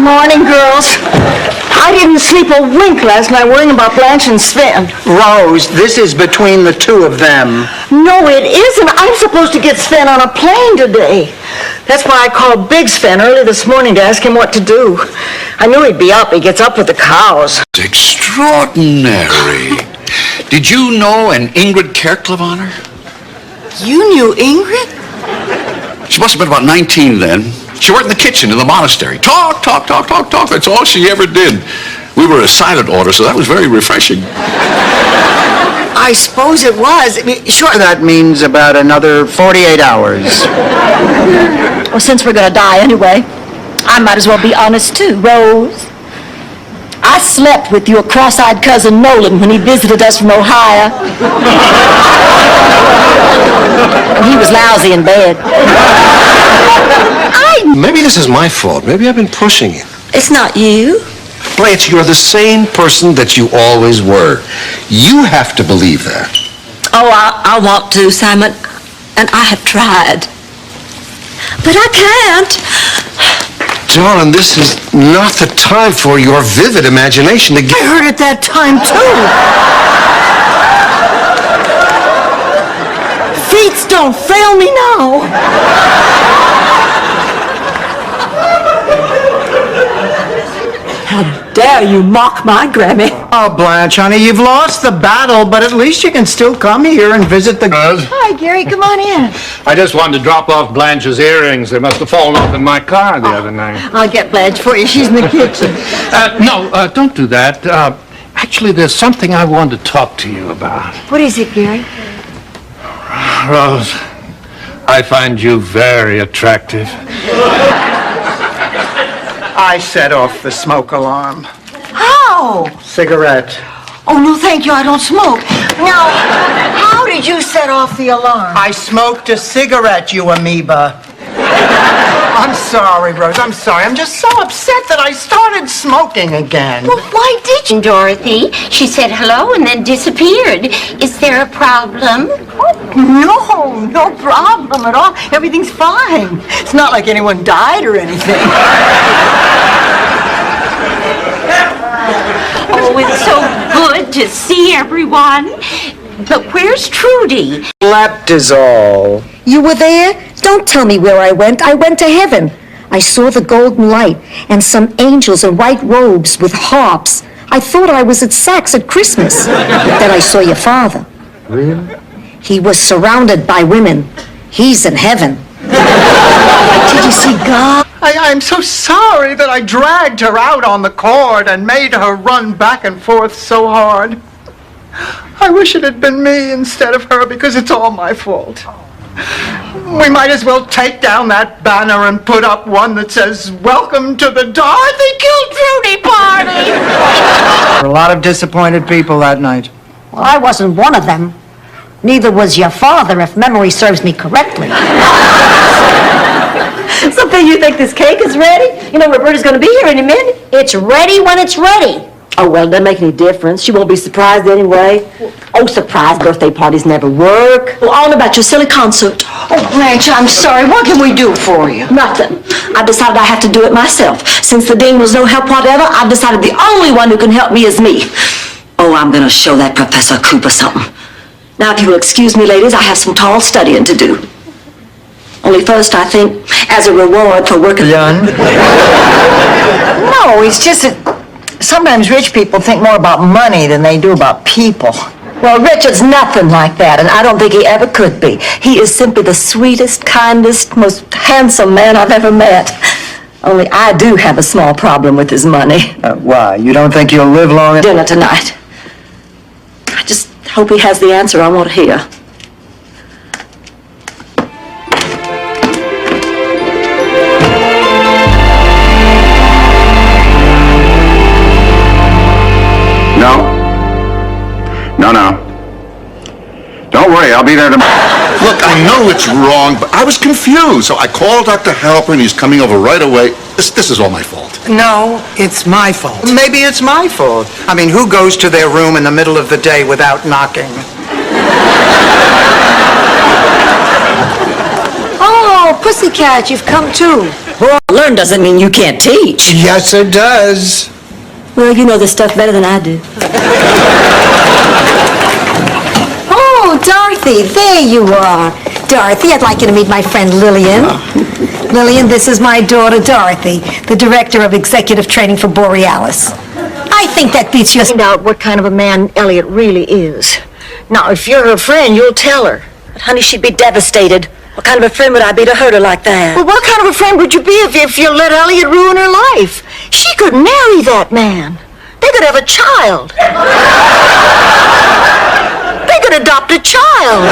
Morning, girls. I didn't sleep a wink last night worrying about Blanche and Sven. Rose, this is between the two of them. No, it isn't. I'm supposed to get Sven on a plane today. That's why I called Big Sven early this morning to ask him what to do. I knew he'd be up. He gets up with the cows. Extraordinary. Did you know an Ingrid Kerklevaner? You knew Ingrid? She must have been about 19 then. She worked in the kitchen in the monastery. Talk. That's all she ever did. We were a silent order, so that was very refreshing. I suppose it was. Sure. That means about another 48 hours. Well, since we're going to die anyway, I might as well be honest too, Rose. I slept with your cross-eyed cousin Nolan when he visited us from Ohio. He was lousy in bed. Maybe this is my fault. Maybe I've been pushing it. It's not you. Blanche, you're the same person that you always were. You have to believe that. Oh, I want to, Simon, and I have tried. But I can't. Darling, this is not the time for your vivid imagination to get... I heard it that time, too. Feet don't fail me now. How dare you mock my Grammy? Oh, Blanche, honey, you've lost the battle, but at least you can still come here and visit the... Hi, Gary, come on in. I just wanted to drop off Blanche's earrings. They must have fallen off in my car the other night. I'll get Blanche for you. She's in the kitchen. No, don't do that. Actually, there's something I wanted to talk to you about. What is it, Gary? Rose, I find you very attractive. I set off the smoke alarm. How? Cigarette. Oh, no, thank you. I don't smoke. Now, how did you set off the alarm? I smoked a cigarette, you amoeba. I'm sorry, Rose. I'm sorry. I'm just so upset that I started smoking again. Well, why did you, Dorothy? She said hello and then disappeared. Is there a problem? No problem at all. Everything's fine. It's not like anyone died or anything. Oh, it's so good to see everyone. But where's Trudy? Slept is all. You were there? Don't tell me where I went. I went to heaven. I saw the golden light and some angels in white robes with harps. I thought I was at Saks at Christmas. But then I saw your father. Really? He was surrounded by women. He's in heaven. Did you see God? I'm so sorry that I dragged her out on the cord and made her run back and forth so hard. I wish it had been me instead of her because it's all my fault. We might as well take down that banner and put up one that says, "Welcome to the Dorothy Killed Trudy Party." There were a lot of disappointed people that night. Well, I wasn't one of them. Neither was your father, if memory serves me correctly. So, Phil, you think this cake is ready? You know, Roberta's going to be here in a minute. It's ready when it's ready. Oh, well, it doesn't make any difference. She won't be surprised anyway. Oh, surprise birthday parties never work. Well, on about your silly concert. Oh, Blanche, I'm sorry. What can we do for you? Nothing. I decided I have to do it myself. Since the dean was no help whatever, I've decided the only one who can help me is me. Oh, I'm going to show that Professor Cooper something. Now, if you will excuse me, ladies, I have some tall studying to do. Only first, I think, as a reward for working... Done? No, it's just that sometimes rich people think more about money than they do about people. Well, Richard's nothing like that, and I don't think he ever could be. He is simply the sweetest, kindest, most handsome man I've ever met. Only I do have a small problem with his money. Why? You don't think you'll live long enough? Dinner tonight. I just hope he has the answer I want to hear. No. Don't worry, I'll be there tomorrow. Look, I know it's wrong, but I was confused, so I called Dr. Halper and he's coming over right away. This is all my fault. No, it's my fault. Maybe it's my fault. I mean, who goes to their room in the middle of the day without knocking? Oh, Pussycat, you've come too. Well, learn doesn't mean you can't teach. Yes, it does. Well, you know this stuff better than I do. Oh, Dorothy, there you are. Dorothy, I'd like you to meet my friend Lillian. Lillian, this is my daughter, Dorothy, the director of executive training for Borealis. I think that beats you. Find out what kind of a man Elliot really is. Now, if you're her friend, you'll tell her. But, honey, she'd be devastated. What kind of a friend would I be to hurt her like that? Well, what kind of a friend would you be if you let Elliot ruin her life? She could marry that man. They could have a child. They could adopt a child.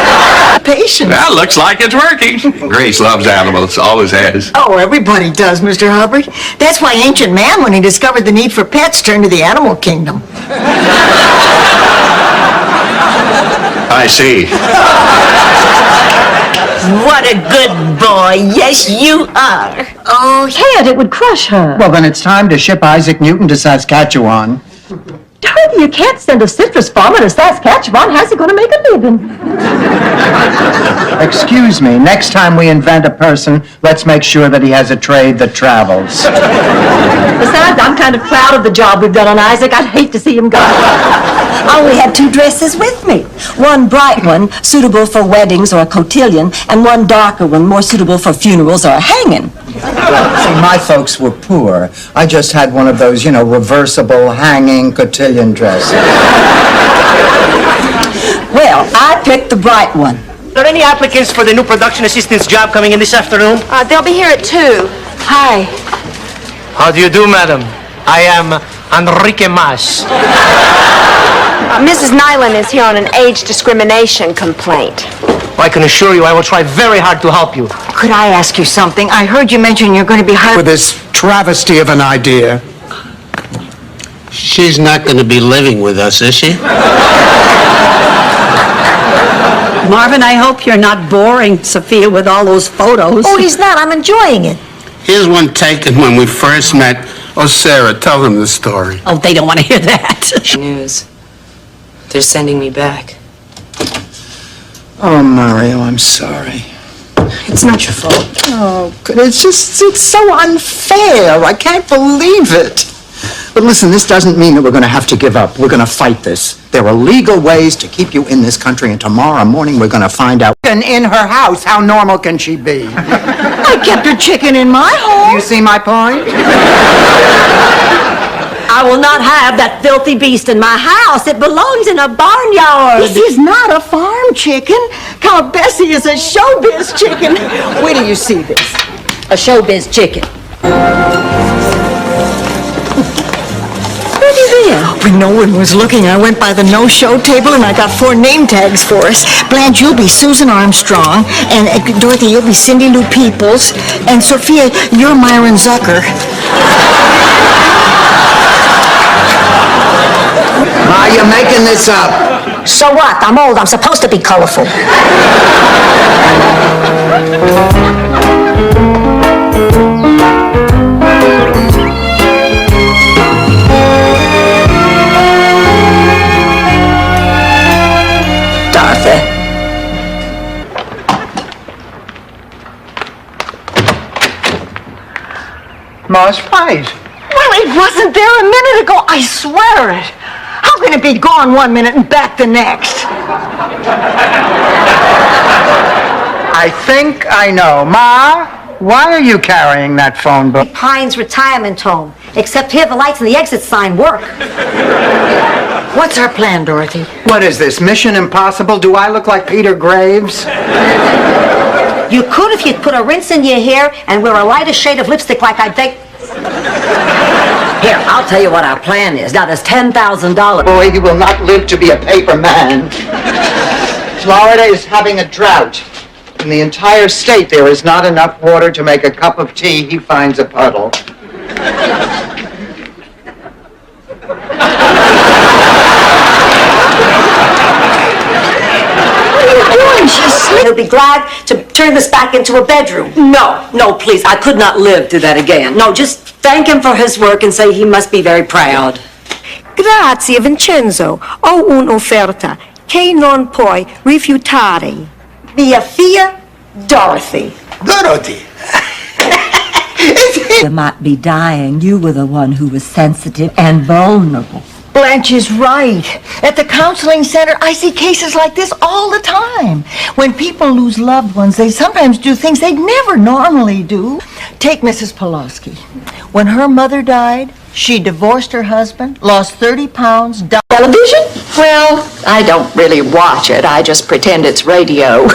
Patience. Well, looks like it's working. Grace loves animals, always has. Oh, everybody does, Mr. Hubbard. That's why ancient man, when he discovered the need for pets, turned to the animal kingdom. I see. What a good boy. Yes, you are. Oh, Ted, it would crush her. Well, then it's time to ship Isaac Newton to Saskatchewan. Dorothy, you can't send a citrus farmer to Saskatchewan. How's he going to make a living? Excuse me, next time we invent a person, let's make sure that he has a trade that travels. Besides, I'm kind of proud of the job we've done on Isaac. I'd hate to see him go. I only had 2 dresses with me. One bright one, suitable for weddings or a cotillion, and one darker one, more suitable for funerals or a hanging. See, my folks were poor. I just had one of those, reversible, hanging cotillion dresses. Well, I picked the bright one. Are there any applicants for the new production assistant's job coming in this afternoon? They'll be here at 2. Hi. How do you do, madam? I am Enrique Mas. Mrs. Nyland is here on an age discrimination complaint. I can assure you I will try very hard to help you. Could I ask you something? I heard you mention you're going to be hired... With this travesty of an idea. She's not going to be living with us, is she? Marvin, I hope you're not boring Sophia with all those photos. Oh, he's not. I'm enjoying it. Here's one taken when we first met. Oh, Sarah, tell them the story. Oh, they don't want to hear that. News. They're sending me back. Oh, Mario, I'm sorry. It's not your fault. Oh, it's so unfair. I can't believe it. But listen, this doesn't mean that we're going to have to give up. We're going to fight this. There are legal ways to keep you in this country, and tomorrow morning we're going to find out. And in her house, how normal can she be? I kept her chicken in my home. You see my point? I will not have that filthy beast in my house. It belongs in a barnyard. This is not a farm chicken. Count Bessie is a showbiz chicken. Wait till you see this. A showbiz chicken. Where'd you been? When no one was looking, I went by the no-show table and I got 4 name tags for us. Blanche, you'll be Susan Armstrong, and Dorothy, you'll be Cindy Lou Peoples, and Sophia, you're Myron Zucker. Ma, you're making this up. So what? I'm old. I'm supposed to be colorful. Dorothy. Ma's right. Well, it wasn't there a minute ago. I swear it. How can it be gone 1 minute and back the next? I think I know. Ma, why are you carrying that phone book? Pines Retirement Home. Except here the lights and the exit sign work. What's our plan, Dorothy? What is this, Mission Impossible? Do I look like Peter Graves? You could if you'd put a rinse in your hair and wear a lighter shade of lipstick like I think. Here, I'll tell you what our plan is. Now, there's $10,000. Boy, he will not live to be a paper man. Florida is having a drought. In the entire state, there is not enough water to make a cup of tea. He finds a puddle. He'll be glad to turn this back into a bedroom. No, please. I could not live through that again. No, just thank him for his work and say he must be very proud. Grazie, Vincenzo. Ho un'offerta che non puoi rifiutare. Mia fia, Dorothy. Dorothy. You might be dying. You were the one who was sensitive and vulnerable. Blanche is right. At the counseling center, I see cases like this all the time. When people lose loved ones, they sometimes do things they'd never normally do. Take Mrs. Pulaski. When her mother died, she divorced her husband, lost 30 pounds, died. Television? Well, I don't really watch it. I just pretend it's radio.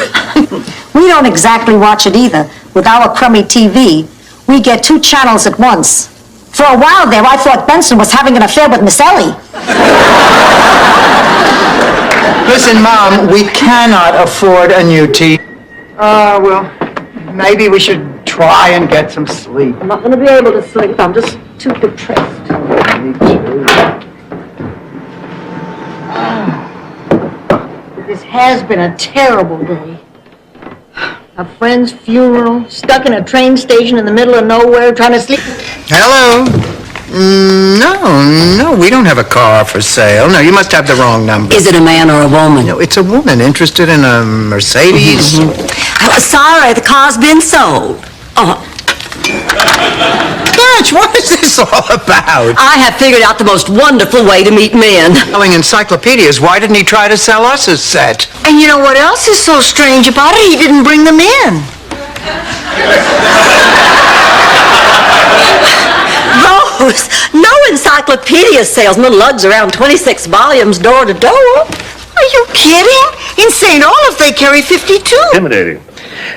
We don't exactly watch it either. With our crummy TV, we get 2 channels at once. For a while there, I thought Benson was having an affair with Miss Ellie. Listen, Mom, we cannot afford a new TV. Well, maybe we should try and get some sleep. I'm not going to be able to sleep. I'm just too depressed. Me too. This has been a terrible day. A friend's funeral, stuck in a train station in the middle of nowhere, trying to sleep. Hello? No, we don't have a car for sale. No, you must have the wrong number. Is it a man or a woman? No, it's a woman interested in a Mercedes. Oh, sorry, the car's been sold. Blanche, what is this all about? I have figured out the most wonderful way to meet men. Selling encyclopedias. Why didn't he try to sell us a set? And you know what else is so strange about it? He didn't bring them in. Rose, no encyclopedia salesman lugs around 26 volumes door to door. Are you kidding? In St. Olaf, they carry 52. Intimidating.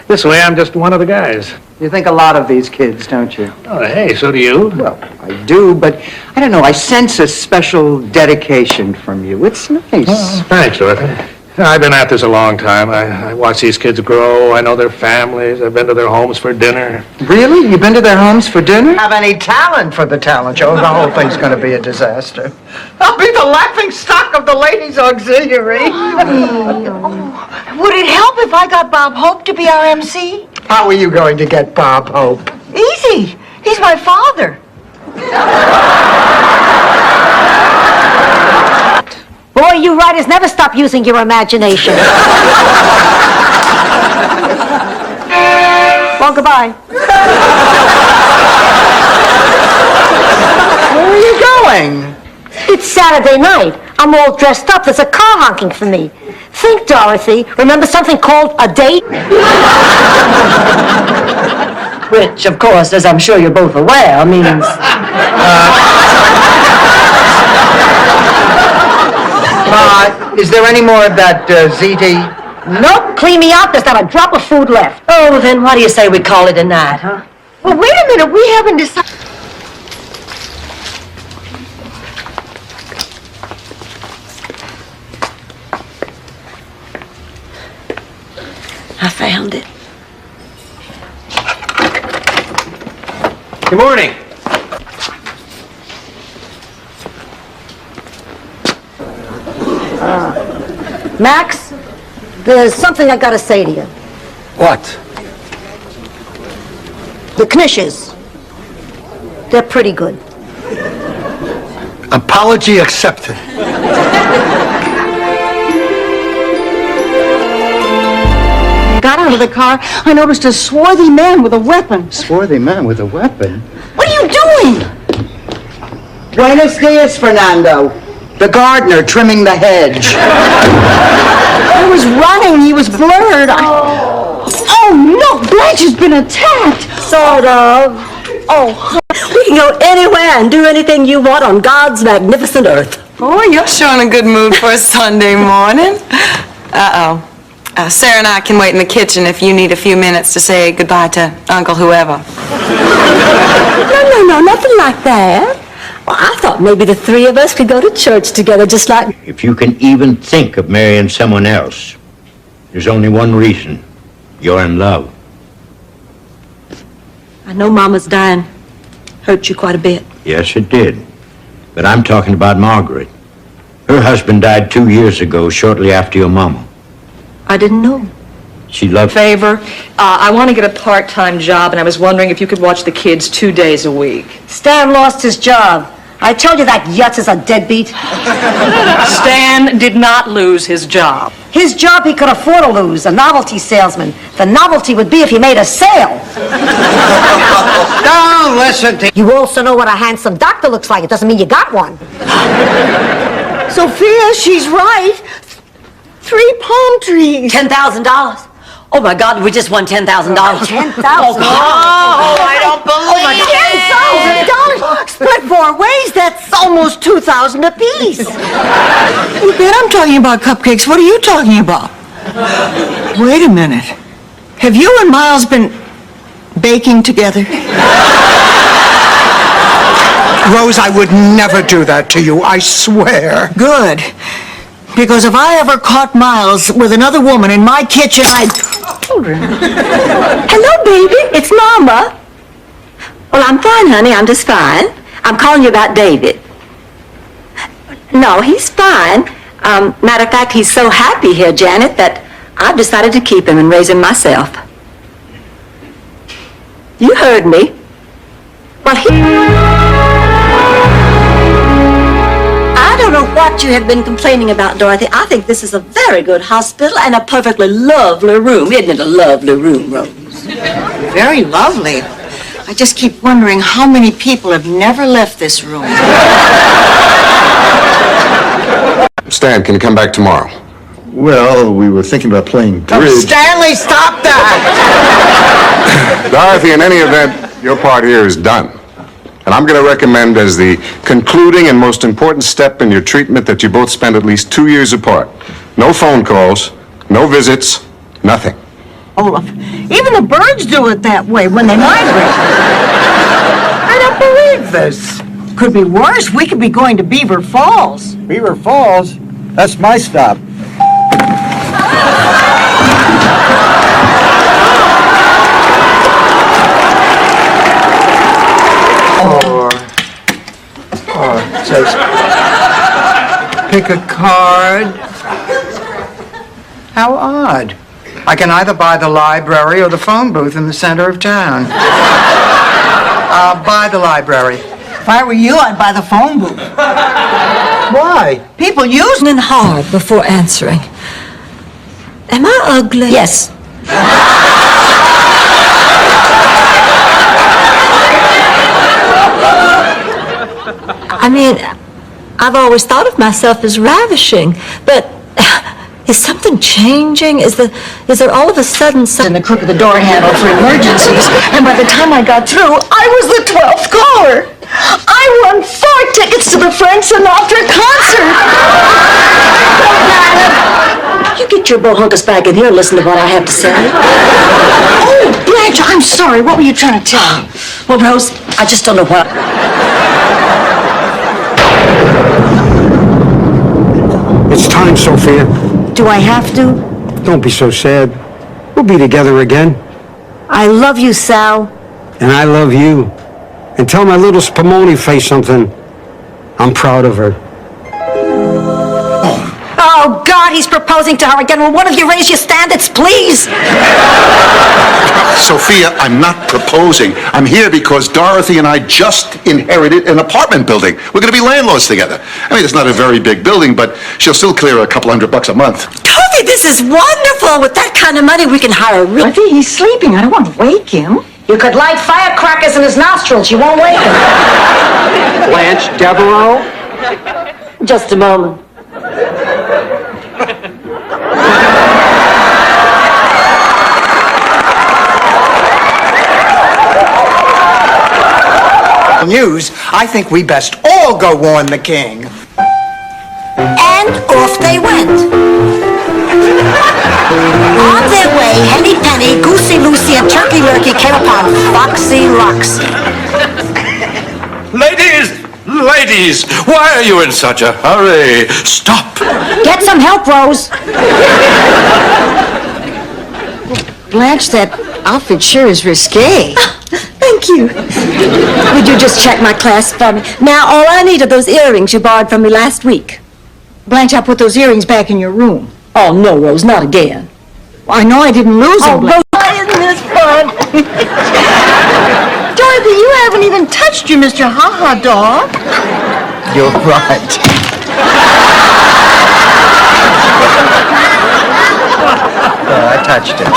This way, I'm just one of the guys. You think a lot of these kids, don't you? Oh, hey, so do you. Well, I do, but I don't know. I sense a special dedication from you. It's nice. Oh, thanks, Dorothy. I've been at this a long time. I watch these kids grow. I know their families. I've been to their homes for dinner. Really? You've been to their homes for dinner? Have any talent for the talent show? The whole thing's going to be a disaster. I'll be the laughing stock of the ladies' auxiliary. Would it help if I got Bob Hope to be our MC? How are you going to get Bob Hope? Easy. He's my father. Boy, you writers never stop using your imagination. Well, goodbye. Where are you going? It's Saturday night. I'm all dressed up. There's a car honking for me. Think, Dorothy. Remember something called a date? Which, of course, as I'm sure you're both aware, means... Is there any more of that ZD? Nope. Clean me out. There's not a drop of food left. Oh, then what do you say we call it a night, huh? Well, wait a minute. We haven't decided. I found it. Good morning. Max, there's something I gotta say to you. What? The Knishes. They're pretty good. Apology accepted. Got out of the car, I noticed a swarthy man with a weapon. Swarthy man with a weapon? What are you doing? Buenos dias, Fernando. The gardener trimming the hedge. I was running. He was blurred. Oh, no. Blanche has been attacked. Sort of. Oh, we can go anywhere and do anything you want on God's magnificent earth. Boy, you're showing a good mood for a Sunday morning. Uh-oh. Sarah and I can wait in the kitchen if you need a few minutes to say goodbye to Uncle whoever. No, nothing like that. Well, I thought maybe the three of us could go to church together just like... If you can even think of marrying someone else, there's only one reason. You're in love. I know Mama's dying. Hurt you quite a bit. Yes, it did. But I'm talking about Margaret. Her husband died 2 years ago, shortly after your mama. I didn't know. She loved... Favor, I want to get a part-time job, and I was wondering if you could watch the kids 2 days a week. Stan lost his job. I told you that Yutz is a deadbeat. Stan did not lose his job. His job he could afford to lose, a novelty salesman. The novelty would be if he made a sale. Don't listen to... You also know what a handsome doctor looks like. It doesn't mean you got one. Sophia, she's right. 3 palm trees. $10,000. Oh, my God, we just won $10,000. $10,000. Oh, I don't believe it. $10,000. Split 4 ways, that's almost $2,000 apiece. You bet I'm talking about cupcakes. What are you talking about? Wait a minute. Have you and Miles been baking together? Rose, I would never do that to you, I swear. Good. Because if I ever caught Miles with another woman in my kitchen, I'd... Hello, baby. It's Mama. Well, I'm fine, honey. I'm just fine. I'm calling you about David. No, he's fine. Matter of fact, he's so happy here, Janet, that I've decided to keep him and raise him myself. You heard me. Well, I don't know what you have been complaining about, Dorothy. I think this is a very good hospital and a perfectly lovely room. Isn't it a lovely room, Rose? Very lovely. I just keep wondering how many people have never left this room. Stan, can you come back tomorrow? Well, we were thinking about playing bridge. Stanley, stop that! Dorothy, in any event, your part here is done. And I'm going to recommend as the concluding and most important step in your treatment that you both spend at least 2 years apart. No phone calls, no visits, nothing. Olaf, even the birds do it that way when they migrate. I don't believe this. Could be worse. We could be going to Beaver Falls. Beaver Falls? That's my stop. It says, pick a card. How odd. I I can either buy the library or the phone booth in the center of town. I'll buy the library. If I were you, I'd buy the phone booth. Why? People using it hard before answering. Am I ugly? Yes. I mean, I've always thought of myself as ravishing, but is something changing? Is there all of a sudden something in the crook of the door handle for emergencies? And by the time I got through, I was the 12th caller. I won 4 tickets to the Frank Sinatra concert. You get your bohunkus back in here and listen to what I have to say. Oh, Blanche, I'm sorry. What were you trying to tell me? Well, Rose, I just don't know what. It's time, Sophia. Do I have to? Don't be so sad. We'll be together again. I love you, Sal. And I love you. And tell my little Spumoni face something. I'm proud of her. Oh, God, he's proposing to her again. Will one of you raise your standards, please? Sophia, I'm not proposing. I'm here because Dorothy and I just inherited an apartment building. We're going to be landlords together. I mean, it's not a very big building, but she'll still clear a couple $100 a month. Dorothy, this is wonderful. With that kind of money, we can hire a real... I think he's sleeping. I don't want to wake him. You could light firecrackers in his nostrils. You won't wake him. Blanche Devereaux? Just a moment. News, I think we best all go warn the king. And off they went. On their way, Henny Penny, Goosey Lucy, and Turkey Lurkey came upon Foxy Loxy. Ladies, why are you in such a hurry? Stop. Get some help, Rose. Blanche, that outfit sure is risque. Thank you. Would you just check my class for me? Now, all I need are those earrings you borrowed from me last week. Blanche, I put those earrings back in your room. Oh, no, Rose, not again. Well, I know I didn't lose them, Blanche. Isn't this fun? Dorothy, you haven't even touched your Mr. Ha-Ha dog. You're right. I touched it.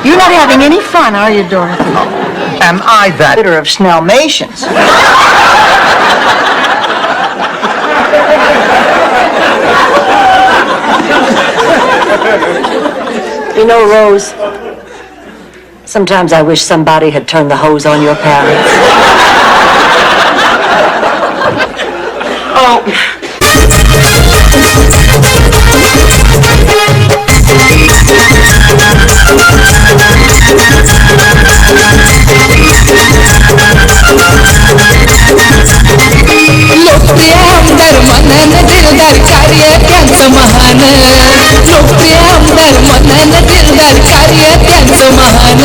You're not having any fun, are you, Dorothy? Am I that? Litter of Snellmations. You know, Rose, sometimes I wish somebody had turned the hose on your parents. Oh. लोकप्रिय आमदार मनन दिलदार कार्य त्यांचं महान लोकप्रिय आमदार मनन दिलदार कार्य त्यांचं महान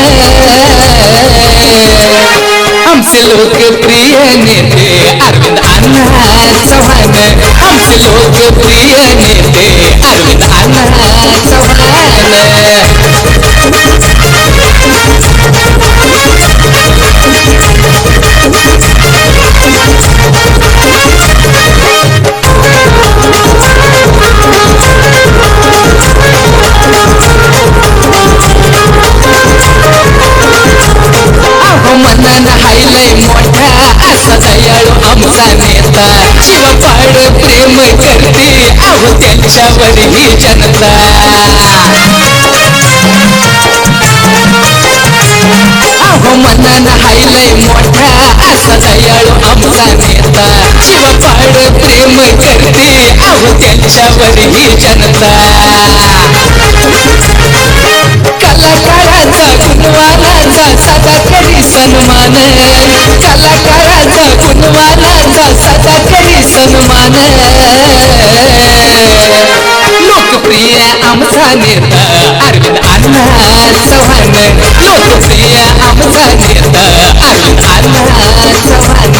आमचे लोकप्रिय नेते अरविंद अण्णा चव्हाण आमचे लोकप्रिय नेते अरविंद अण्णा मनन हायलय मोठा असा दयाळू आमचा नेता शिवपाड प्रेम करते अहो त्यांच्यावर ही जनता अहो मनन हायलय मोठा असा दयाळू आमचा नेता शिवपाड प्रेम करते अहो त्यांच्यावर ही जनता कलाकाराचा गुणवानाचा सदा करी सन्मान कलाकाराचा गुणवानाचा सदा करी सन्मान लोकप्रिय आमचा नेता अरविंद अण्णा चव्हाण लोकप्रिय आमचा नेता अरविंद अण्णा चव्हाण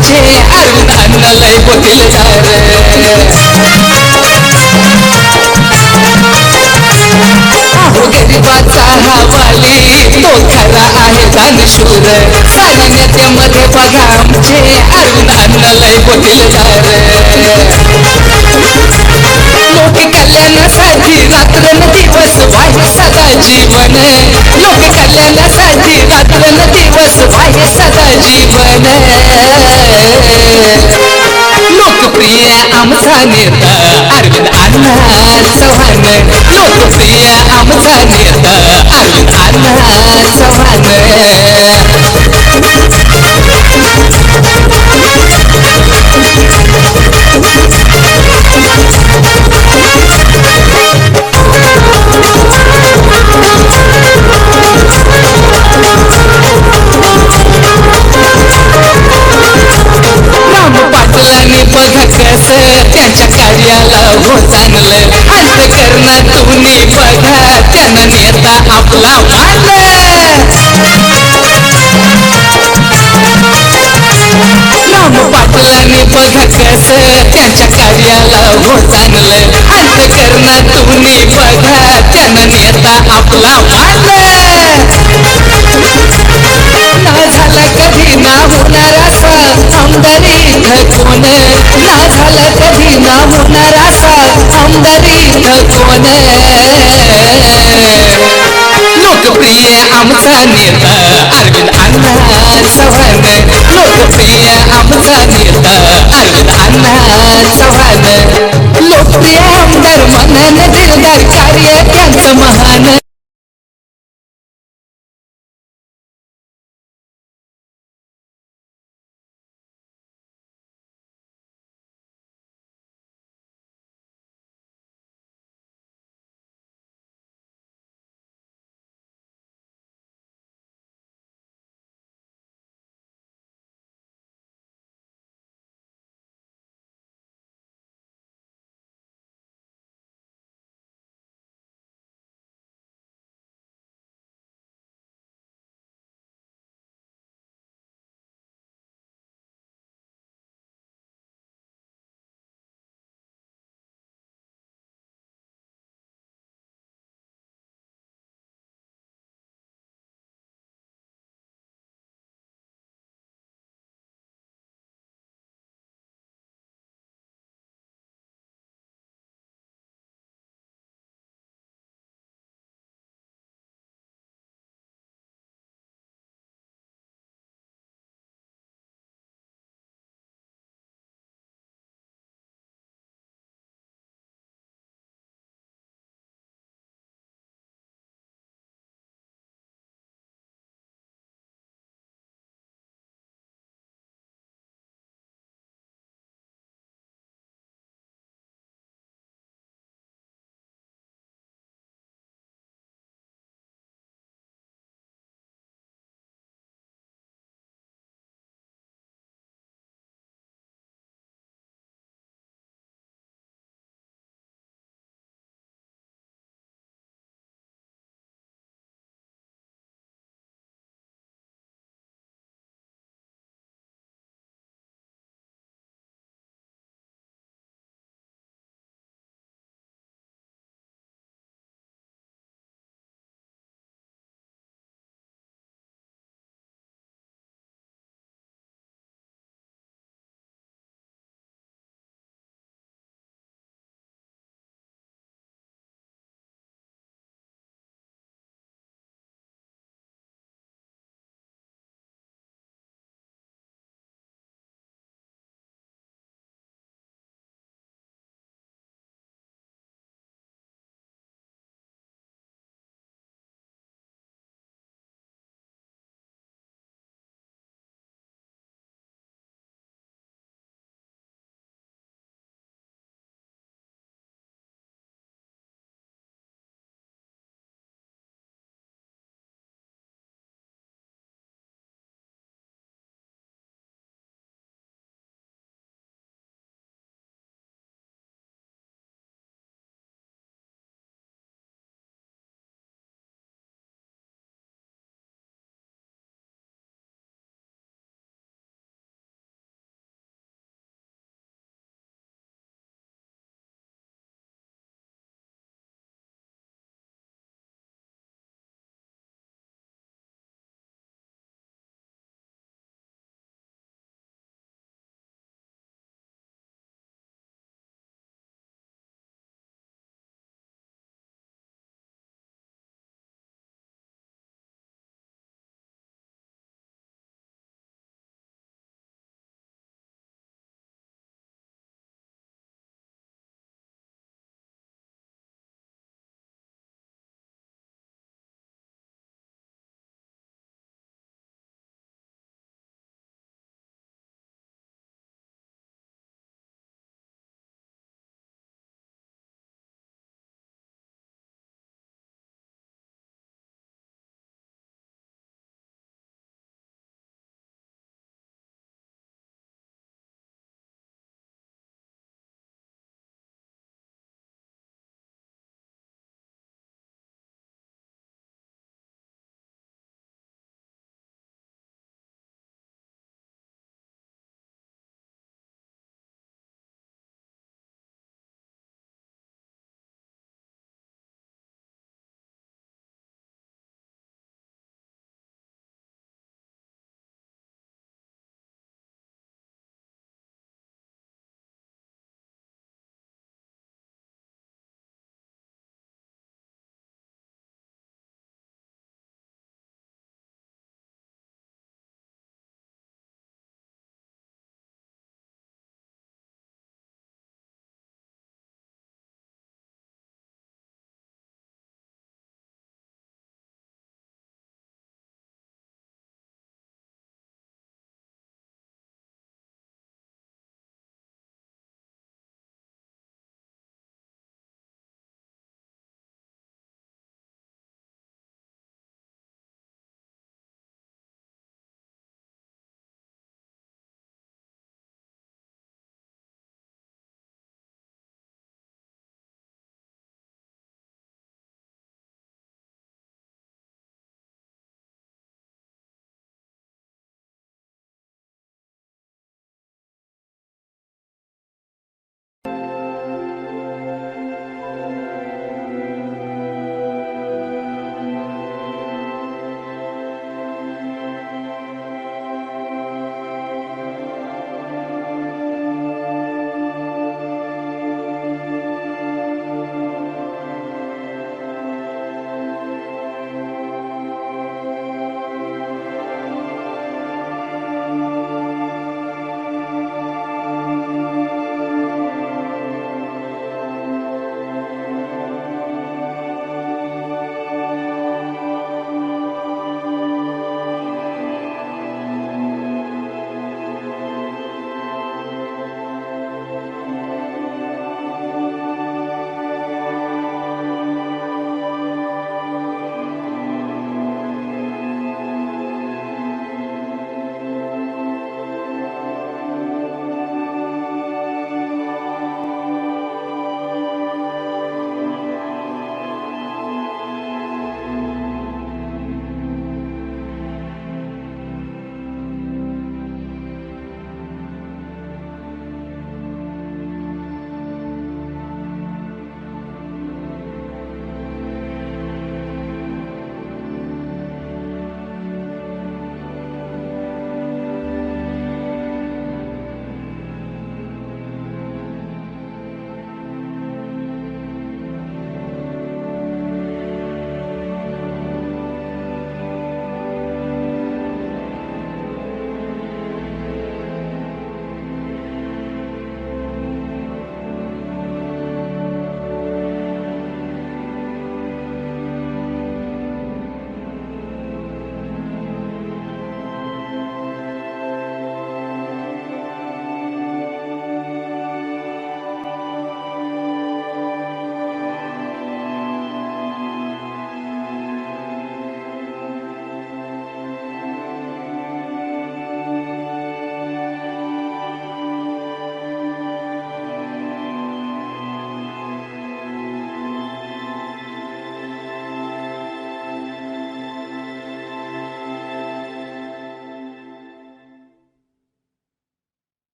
आमचे अरविंद अण्णा लय बोटीलदार अहो गरिबाचा हवाली तो खरा आहे दानशूर सारी नेत्यामध्ये बघा आमचे अरविंद अण्णा लय बोटीलदार लोक कल्याणासाठी रात्र दिवस वाहे सदा जीवन लोक कल्याणासाठी रात्र दिवस वाहे सदा जीवन लोकप्रिय आमचा नेता अरविंद अण्णा चव्हाण लोकप्रिय आमचा नेता अरविंद अण्णा चव्हाण पाटलांनी बघा कस त्यांच्या कार्याला हो चांगलं अंतकरणातून बघा त्यांना नेता आपला राम पाटलांनी बघा कस त्यांच्या कार्याला हो चांगलं अंतकरणातून बघा त्यांना नेता आपला ना झाला कधी ना होणार असा आमदारी कोण ना झाला कधी ना होणार असा आमदारी कोण लोकप्रिय आमचा नेता अरविंद अण्णा चव्हाण लोकप्रिय आमचा नेता अरविंद अण्णा चव्हाण लोकप्रिय आमदार मनन दिलदार कार्य त्यांचं महान